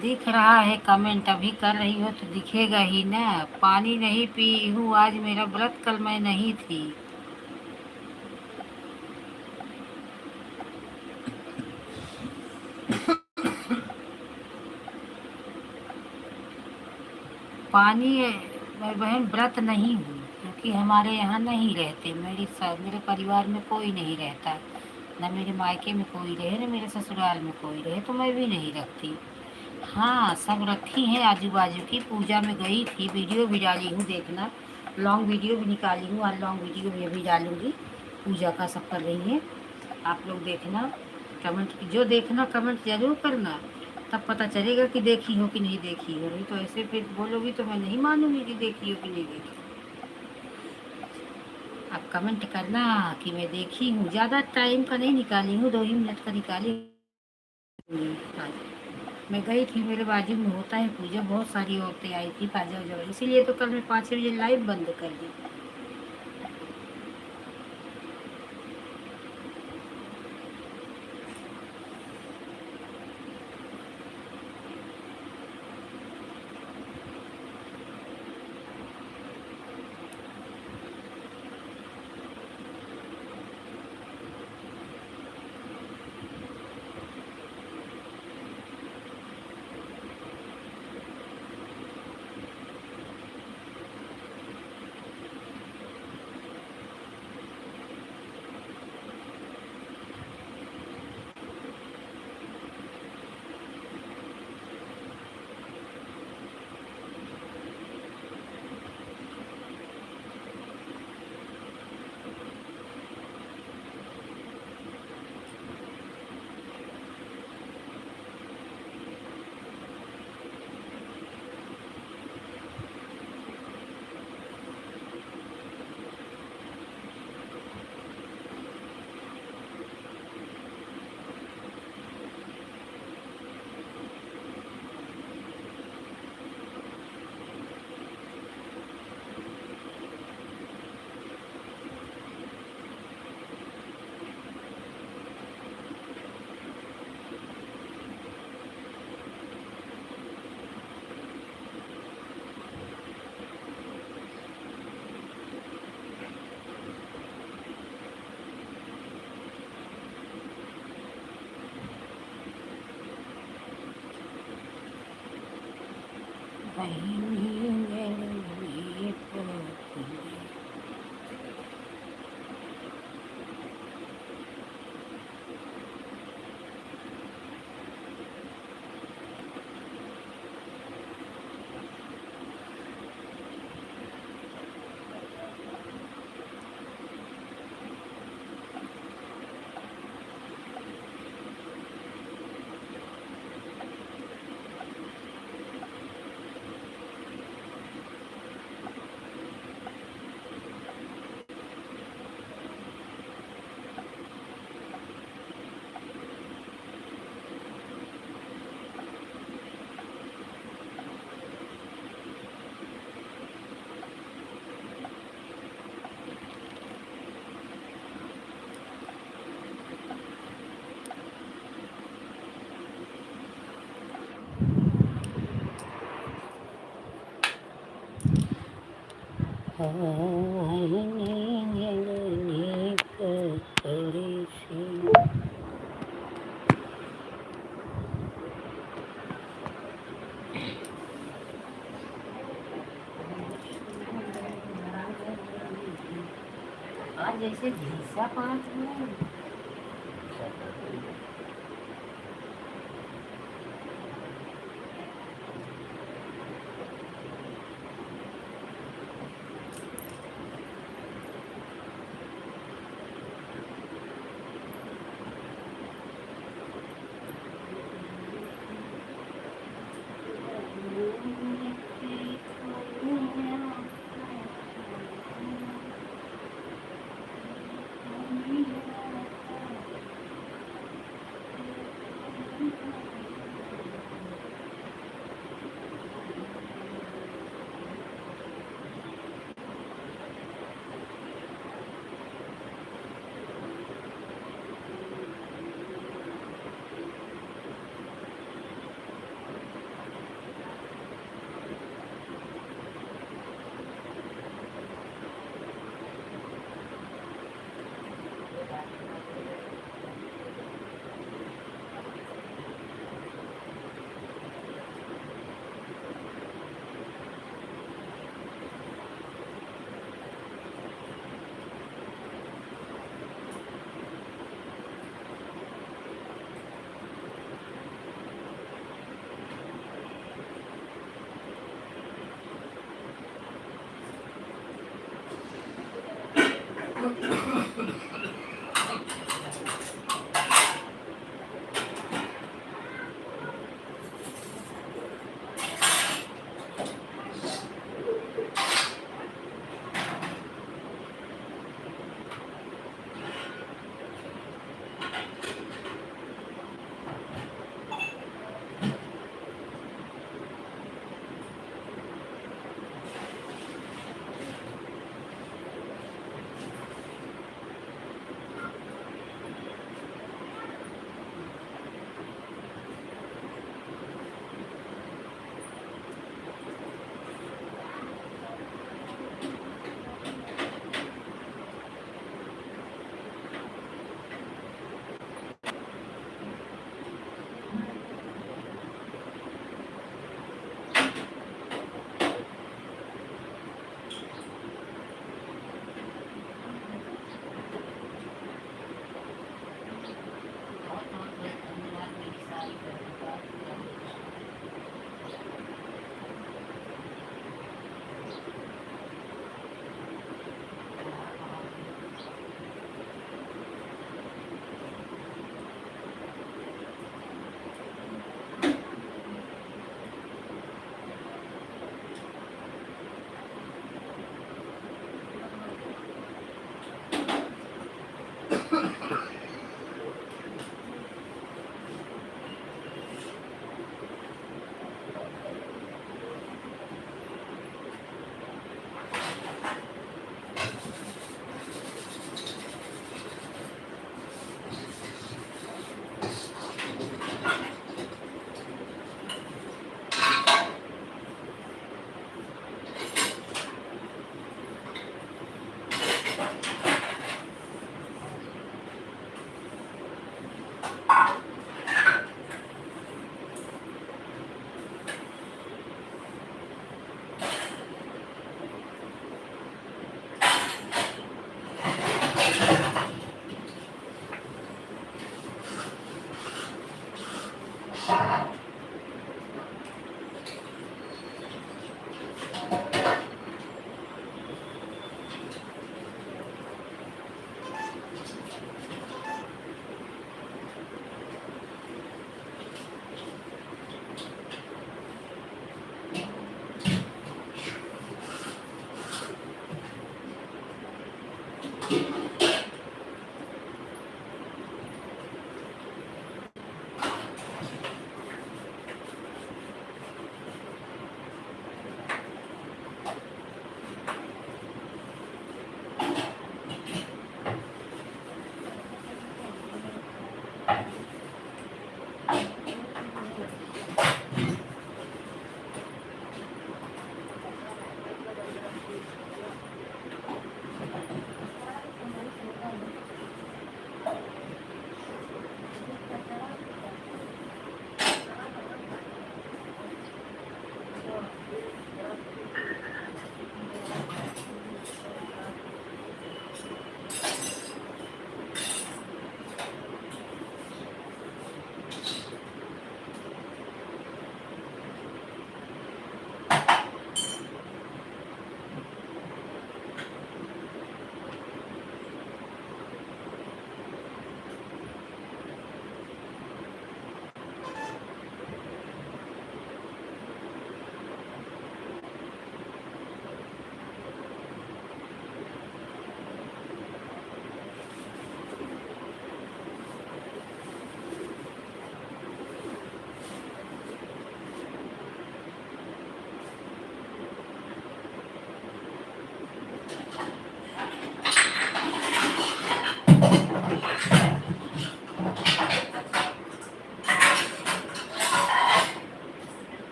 दिख रहा है कमेंट, अभी कर रही हो तो दिखेगा ही ना। पानी नहीं पी हूँ आज, मेरा व्रत, कल मैं नहीं थी। पानी मैं बहन व्रत नहीं हूँ, क्योंकि हमारे यहाँ नहीं रहते। मेरे परिवार में कोई नहीं रहता, न मेरे मायके में कोई रहे, न मेरे ससुराल में कोई रहे, तो मैं भी नहीं रखती। हाँ, सब रखी हैं आजू बाजू की। पूजा में गई थी, वीडियो भी डाली हूँ, देखना। लॉन्ग वीडियो भी निकाली हूँ, आज लॉन्ग वीडियो भी अभी डालूँगी। पूजा का सब कर रही हैं, आप लोग देखना। कमेंट जो देखना कमेंट ज़रूर करना, तब पता चलेगा कि देखी हो कि नहीं देखी हो। नहीं तो ऐसे फिर बोलोगी तो मैं नहीं मानूंगी कि देखी हो कि नहीं देखी। आप कमेंट करना कि मैं देखी हूँ। ज़्यादा टाइम का नहीं निकाली हूँ, 2 ही मिनट का निकाली हूँ आज। मैं गई थी, मेरे बाजू में होता है पूजा, बहुत सारी औरतें आई थी पाजा उजा, इसीलिए तो कल मैं 5 बजे लाइव बंद कर दी। पहिनी पोती। आज जैसे भीसा 5 मिनट।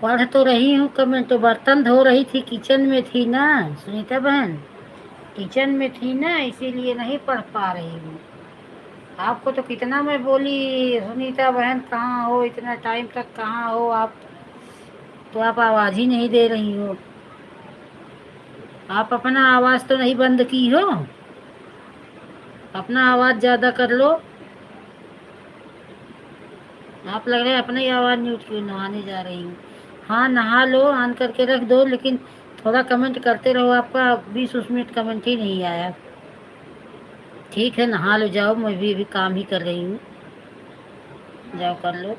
पढ़ तो रही हूँ कमेंट, तो बर्तन धो रही थी, किचन में थी ना सुनीता बहन, किचन में थी ना, इसीलिए नहीं पढ़ पा रही हूँ। आपको तो कितना मैं बोली सुनीता बहन कहाँ हो, इतना टाइम तक कहाँ हो आप, तो आप आवाज़ ही नहीं दे रही हो। आप अपना आवाज़ तो नहीं बंद की हो, अपना आवाज़ ज़्यादा कर लो। आप लग रहा है अपना ही आवाज़ म्यूट क्यों, नहाने जा रही हूँ। हाँ नहा लो, ऑन करके रख दो, लेकिन थोड़ा कमेंट करते रहो। आपका 20 मिनट कमेंट ही नहीं आया। ठीक है नहा लो, जाओ, मैं भी अभी काम ही कर रही हूँ, जाओ कर लो।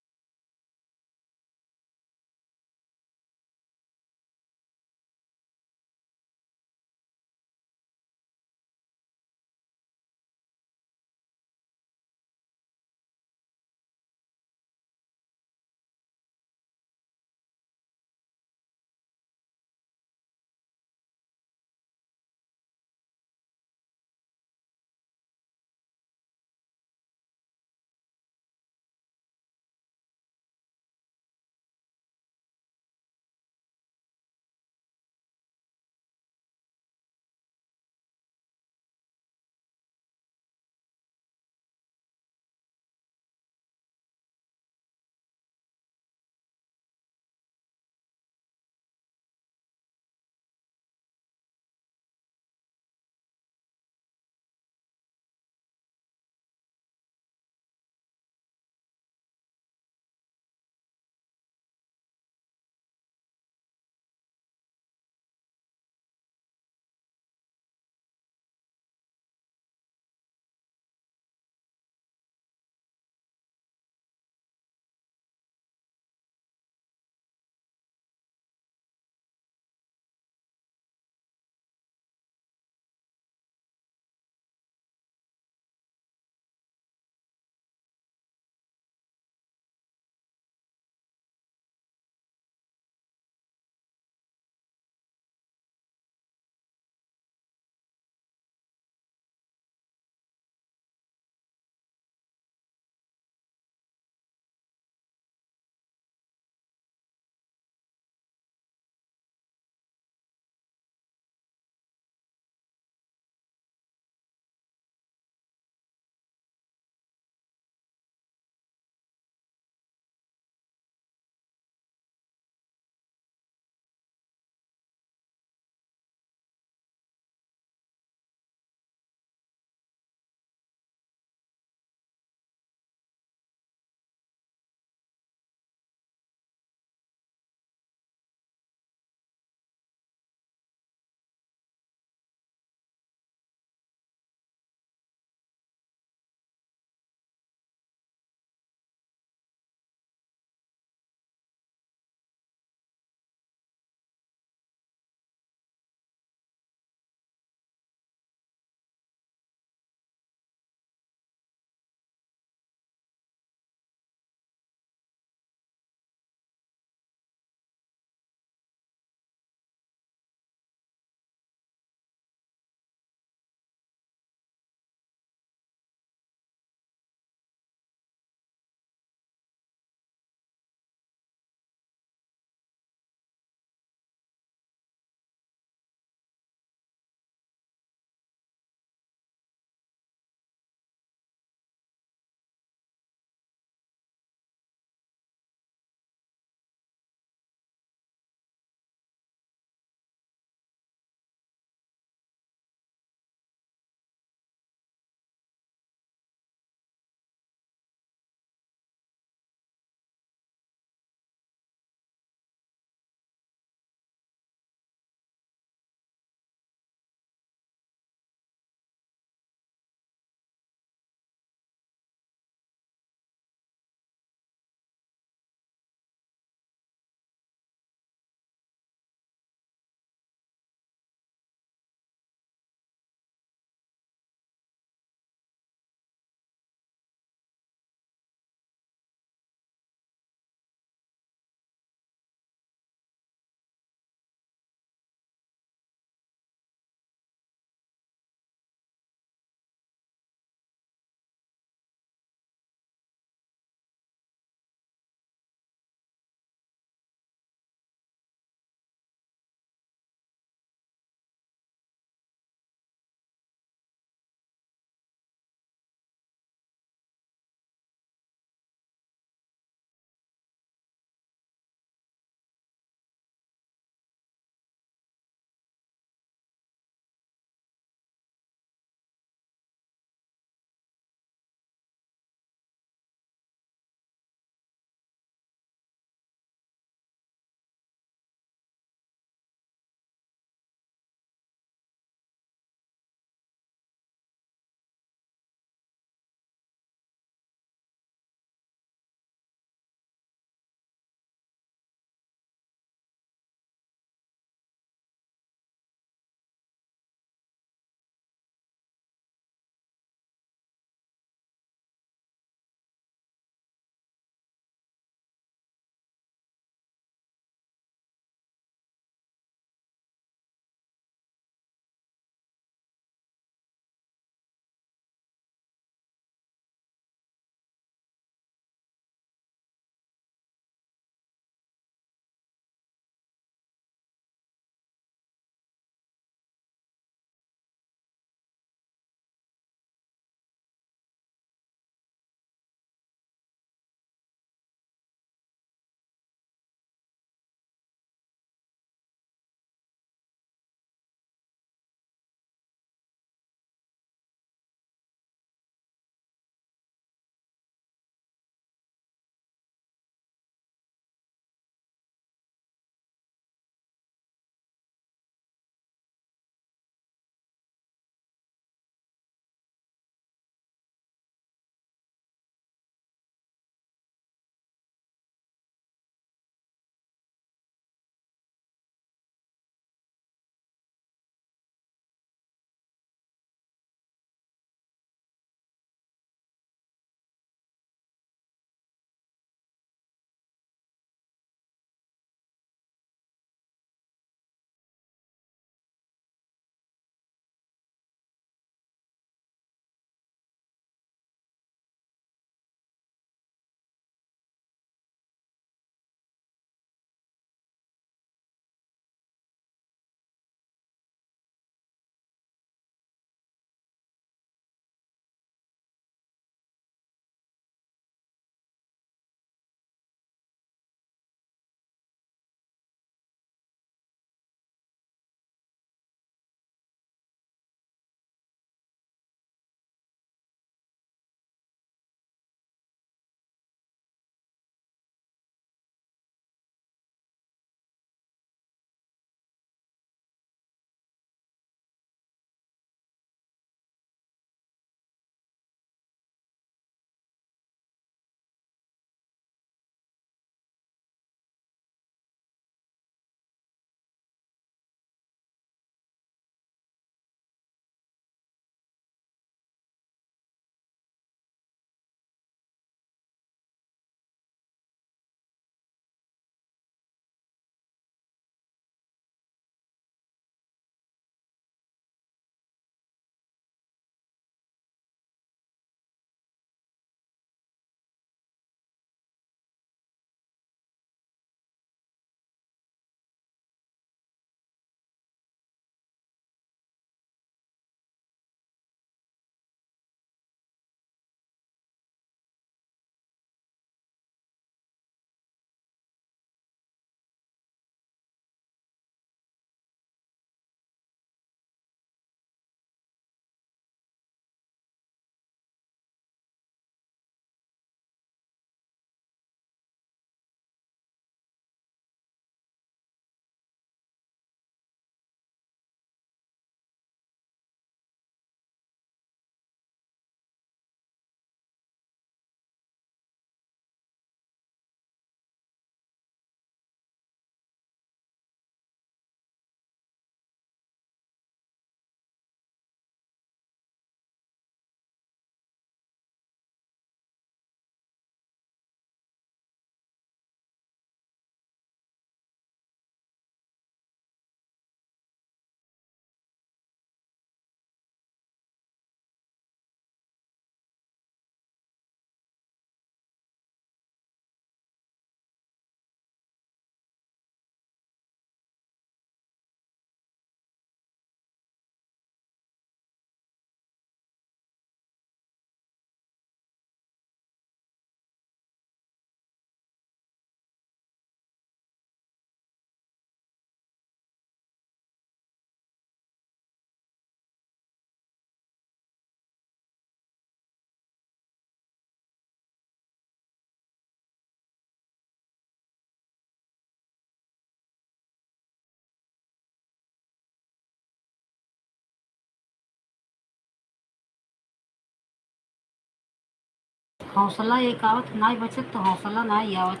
हौसला एक आवत नहीं बचत तो हौसला नहीं आवत।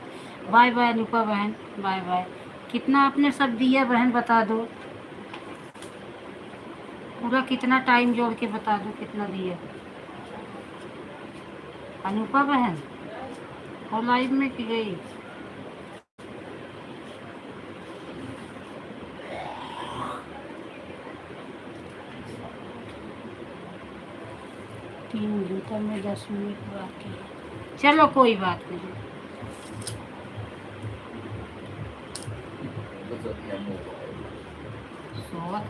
बाय बाय अनुपा बहन, बाय बाय। कितना आपने सब दिया बहन बता दो, पूरा कितना टाइम जोड़ के बता दो कितना दिया अनुपा बहन। और लाइव में की गई 3 घंटा में 10 मिनट बाकी है। चलो कोई बात नहीं। सोवत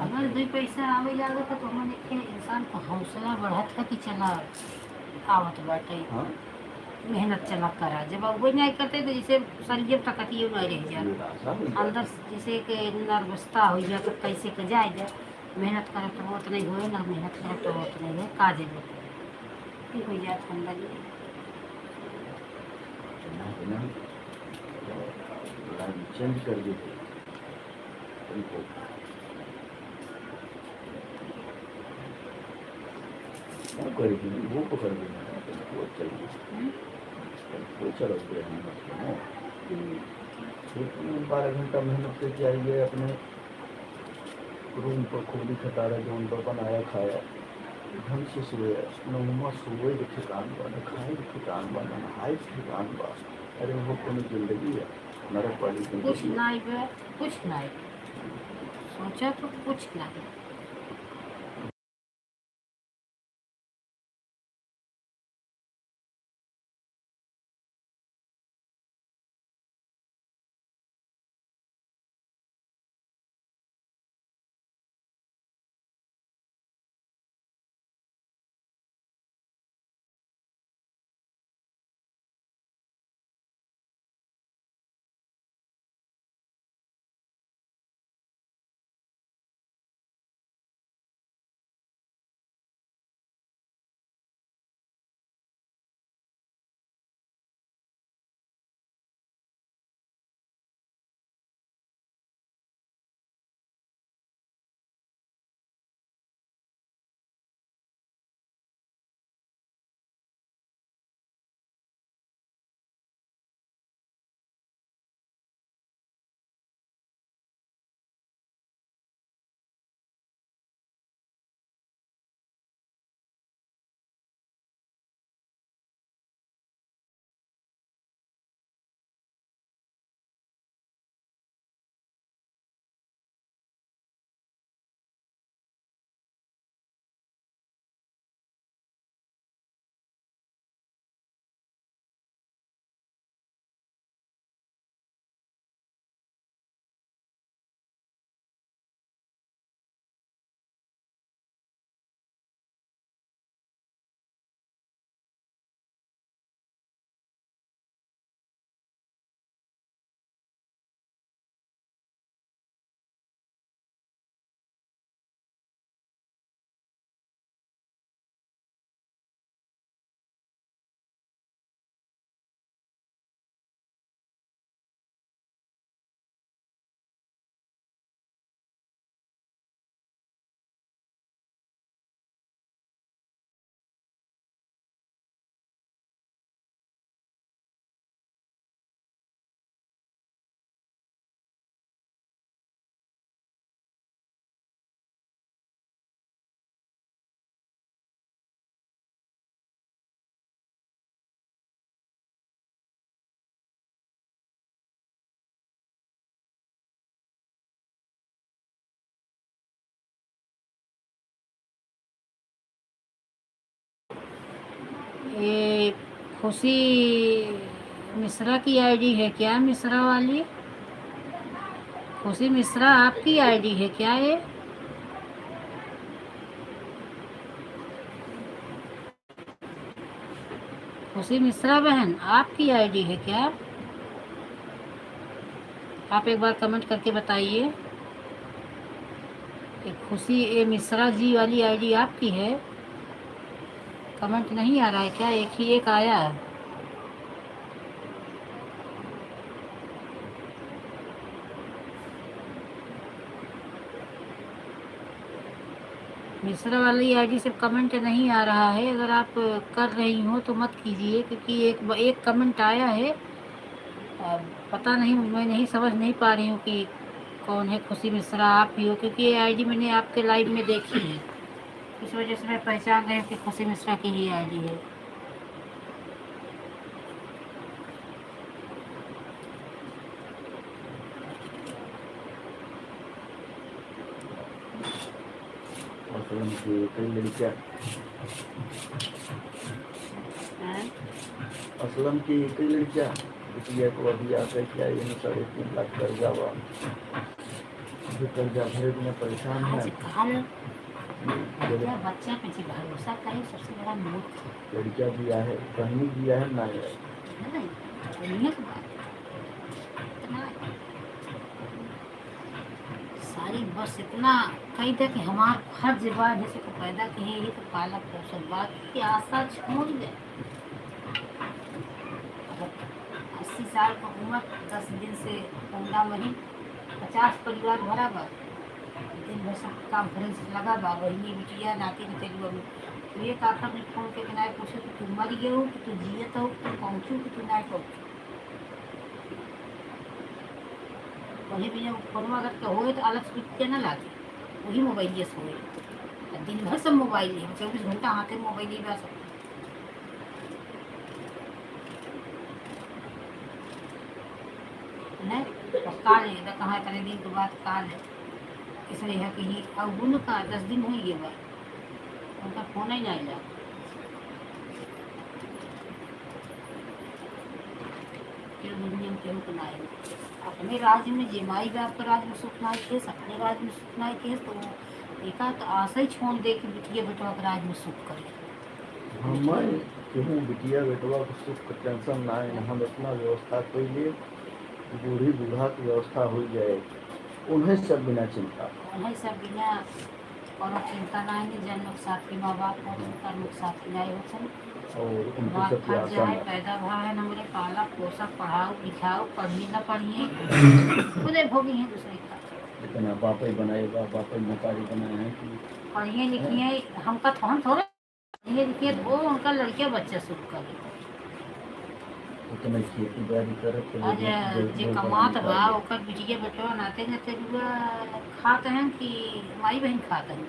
अगर 2 पैसा आवे लागत तो हमने के इंसान का हौसला बढ़त है कि चला आवत बाटे। हाँ मेहनत चला करा, जब अब वो नहीं करते तो जैसे शरीर तकती नहीं रह जाए अंदर से, जैसे कि नर्वसता हो जाए तो कैसे के जाए जाए। मेहनत करे तो होत नहीं होए ना, मेहनत करे तो होत नहीं है काजे में की हो जाए अंदर में। चेंज कर देते उनको। क्या करेगी वो पकड़ देना वो चाहिए वो चलो हम 12 घंटा मेहनत करके आइए अपने रूम पर खोली खटारा जो उन पर बनाया खाया ढंग से सोए नहुमा सोए के ठिकान बा न खाए के ठिकान बा न नहाए के ठिकान बा। अरे वो अपनी जिंदगी है नरक वाली कुछ जिंदगी है। नहीं बे, कुछ नहीं सोचा तो कुछ नहीं। ये खुशी मिश्रा की आईडी है क्या? मिश्रा वाली खुशी मिश्रा आपकी आईडी है क्या ये? खुशी मिश्रा बहन आपकी आईडी है क्या? आप एक बार कमेंट करके बताइए कि खुशी ए मिश्रा जी वाली आईडी आपकी है। कमेंट नहीं आ रहा है क्या? एक ही एक आया है। मिश्रा वाली आईडी से कमेंट नहीं आ रहा है। अगर आप कर रही हो तो मत कीजिए, क्योंकि एक कमेंट आया है। पता नहीं, मैं नहीं समझ नहीं पा रही हूँ कि कौन है। खुशी मिश्रा आप ही हो, क्योंकि ये आईडी मैंने आपके लाइव में देखी है, इस वजह से मैं पहचान गई कि खुशी मिश्रा की ही आईडी है। असलम की कई लड़कियाँ असलम की कई लड़कियाँ बिटिया को अभी आकर क्या ये 3.5 लाख कर्जा हुआ, जो कर्जा भरे बिना परेशान है। बच्चा पे जी भरोसा करे सबसे बड़ा मूर्ख। लड़कियाँ दिया है, कहीं दिया है ना है। सारी बस इतना कही था कि हमारा फर्ज बा जैसे को पैदा किए ही तो पालक पोषक बात की आशा छोड़ दे। 80 साल का उम्र 10 दिन से 15 महीने 50 परिवार भरा बा, दिन भर सब काम भरे से लगा बा। वही बिटिया नाती के तेलुआ में तो ये काका ने फोन के बिना पूछे कि तू मर गए हो कि तू जियत हो कि तू पहुँचू कि तू ना पहुँचू। वही भी जब फोन अगर के होए तो अलग स्पीड के ना लागे, वही मोबाइल से होए। दिन भर सब मोबाइल है, 24 घंटा हाथे मोबाइल ही बा सब। नहीं तो काल है तो कहाँ करे दिन के बाद काल है, इसलिए है कि ही अब गुण का 10 दिन हो गए बा, उनका फोन ही नहीं लगा। फिर दुनिया में केहू के नाई अपने राज्य में जेमाई बाप के राज्य में सुख नाई केस, अपने राज्य में सुख नाई केस, तो एका तो आशा ही छोड़ दे कि बिटिया बेटवा के राज्य में सुख करे। हमारे केहू बिटिया बेटवा को सुख का टेंशन ना है। हम इतना व्यवस्था कइले बूढ़ी बूढ़ा की व्यवस्था हो जाए, उन्हें सब बिना चिंता, उन्हें सब बिना और चिंता ना है। जन्म के साथ के माँ बाप हो, कर्म के साथ की नहीं होते और उनकी बात सब फट आशा जाए। में पैदा भाई हमरे पाला पोसा पढ़ाओ लिखाओ, पढ़िए न पढ़िए खुदे भोगी हैं दूसरे का। इतना बापे बनाएगा, बापे नौकरी बनाए हैं कि पढ़िए लिखिए हमका तो हम थोड़े पढ़िए लिखिए तो वो उनका लड़के बच्चे शुरू करे। उतना खेती बाड़ी करत तो आज जे कमात बा ओकर बिटिया बेटवा नाते नाते रुआ खाते हैं कि माई बहन खाते हैं।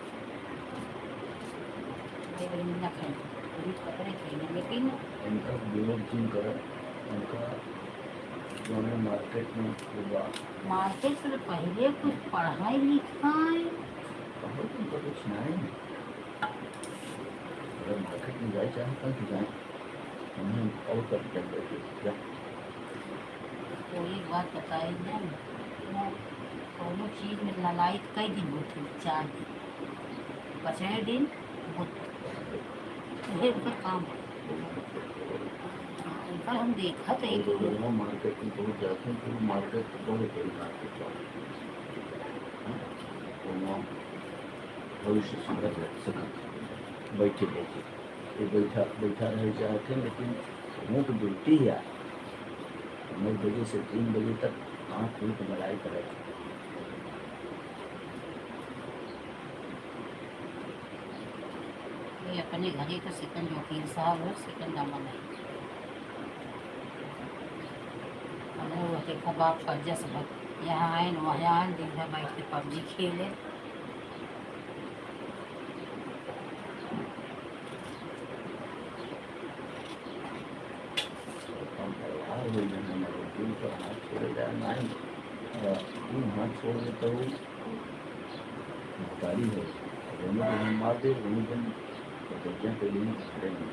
माई बहन न खाए पूरी कपड़े खाएंगे, लेकिन उनका विरोध क्यों करे। उनका दोनों मार्केट में हुआ मार्केट में पहले कुछ पढ़ाई लिखाई बहुत उनका कुछ नहीं। अगर मार्केट में जाए चाहे कल जाए हमें और कर क्या तो एक बात बताई ना, कोनो चीज़ में लड़ाई कई दिन होती, 4 दिन 5 दिन यही उनका काम है। उनका हम देखा तो एक दोनों मार्केट में बहुत जाते हैं तो मार्केट बहुत परिवार के भविष्य सुधर सकते बैठे बैठे ये बैठा बैठा रह जाते हैं, लेकिन मुँह तो ड्यूटी है 9 बजे से 3 बजे तक आँख खुल कर लड़ाई करे। ये अपने घरे का सेकंड वकील साहब है, सेकंड दामन है। हमने देखा बाप कर्जा सबक यहाँ आए न वहाँ आए, दिन भर बैठ के पबजी खेले। हाथ छोड़ेगा नहीं, हाथ छोड़ देता हूँ गाड़ी है दोनों को हम मार दे, दोनों दिन बच्चों के लिए खड़े हैं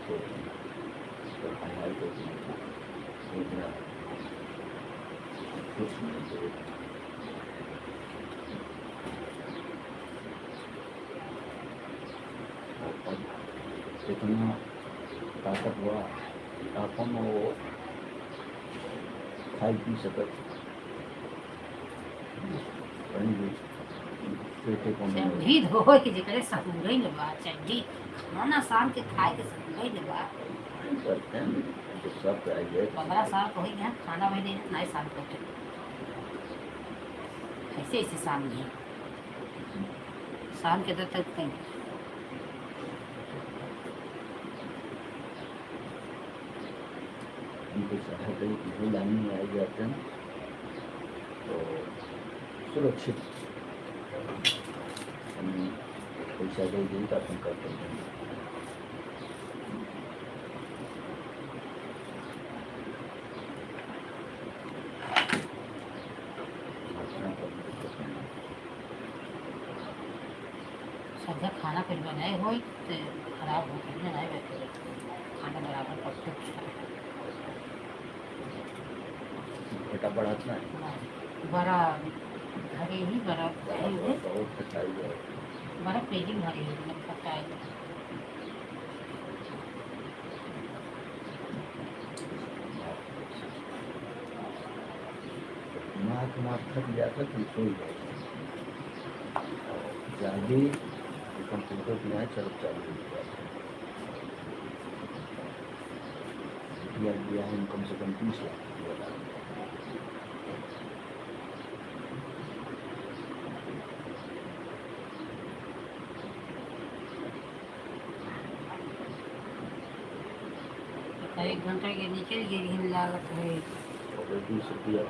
तो हमारे को सोचना कुछ नहीं। इतना ताकत हुआ अपन वो खाई पी सकत चड्ढी धोए के जेकरे सहूरे न बा, चड्ढी खाना शाम के खाए के सहूरे न बा। करते हैं तो सब चाहिए 15 साल को ही है खाना भाई नहीं 9 साल को ऐसे ऐसे सामने है। शाम के तक कहीं उनको चाहते हैं कि वो लाइन में आ जाते हैं तो सुरक्षित हम पैसा दे दें तो अपन करते हैं। सब्जा खाना फिर बनाए हो तो खराब हो गई ना, नहीं बैठे खाना बराबर पकते बेटा बढ़ाता है बड़ा घरे ही बड़ा घरे हुए बहुत खटाई है। बड़ा पेजिंग भरी हुई मतलब खटाई नाक थक जाता तो सो जाता जागे कंप्यूटर की यहाँ चल चालू हो जाता है कम से कम 30 लाख रुपया। एक घंटा के नीचे गिर लागत है और 20 रुपया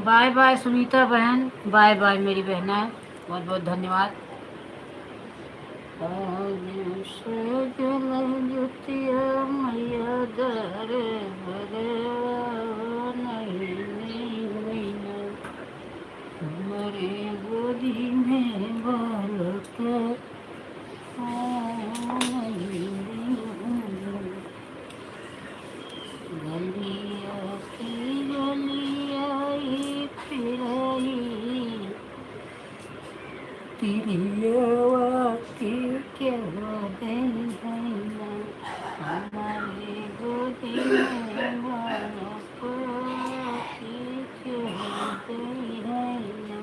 बाय बाय सुनीता बहन, बाय बाय मेरी बहना, बहुत बहुत धन्यवाद। जुतिया मैया दर हमारे गोदी में बालक गलिया की गलिया फिराई तिरियावा की क्या गई है ना हमारे गोदी में बालक की क्या गई है ना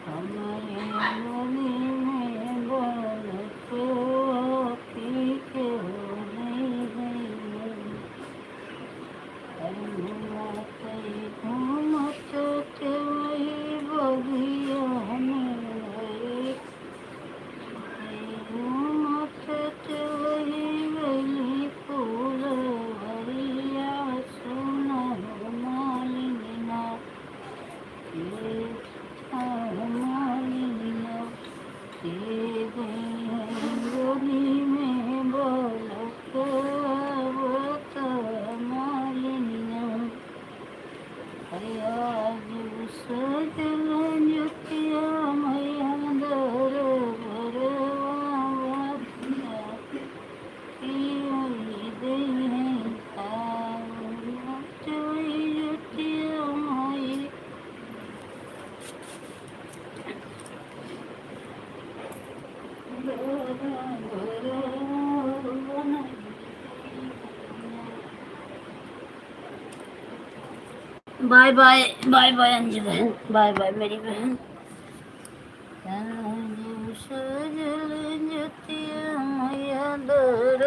हमारे गोदी में बालक की क्या गई है ना घूमत के वही बगिया में घूमत के वही गली फूल हरिया सोना मालिना मालिना गोली में बोलक मालिना आज सजल जुतिया मैया दर जुतिया माई bye bye bye bye Anju बहन, बाय बाय मेरी बहन। सजल जुतिया मैया दर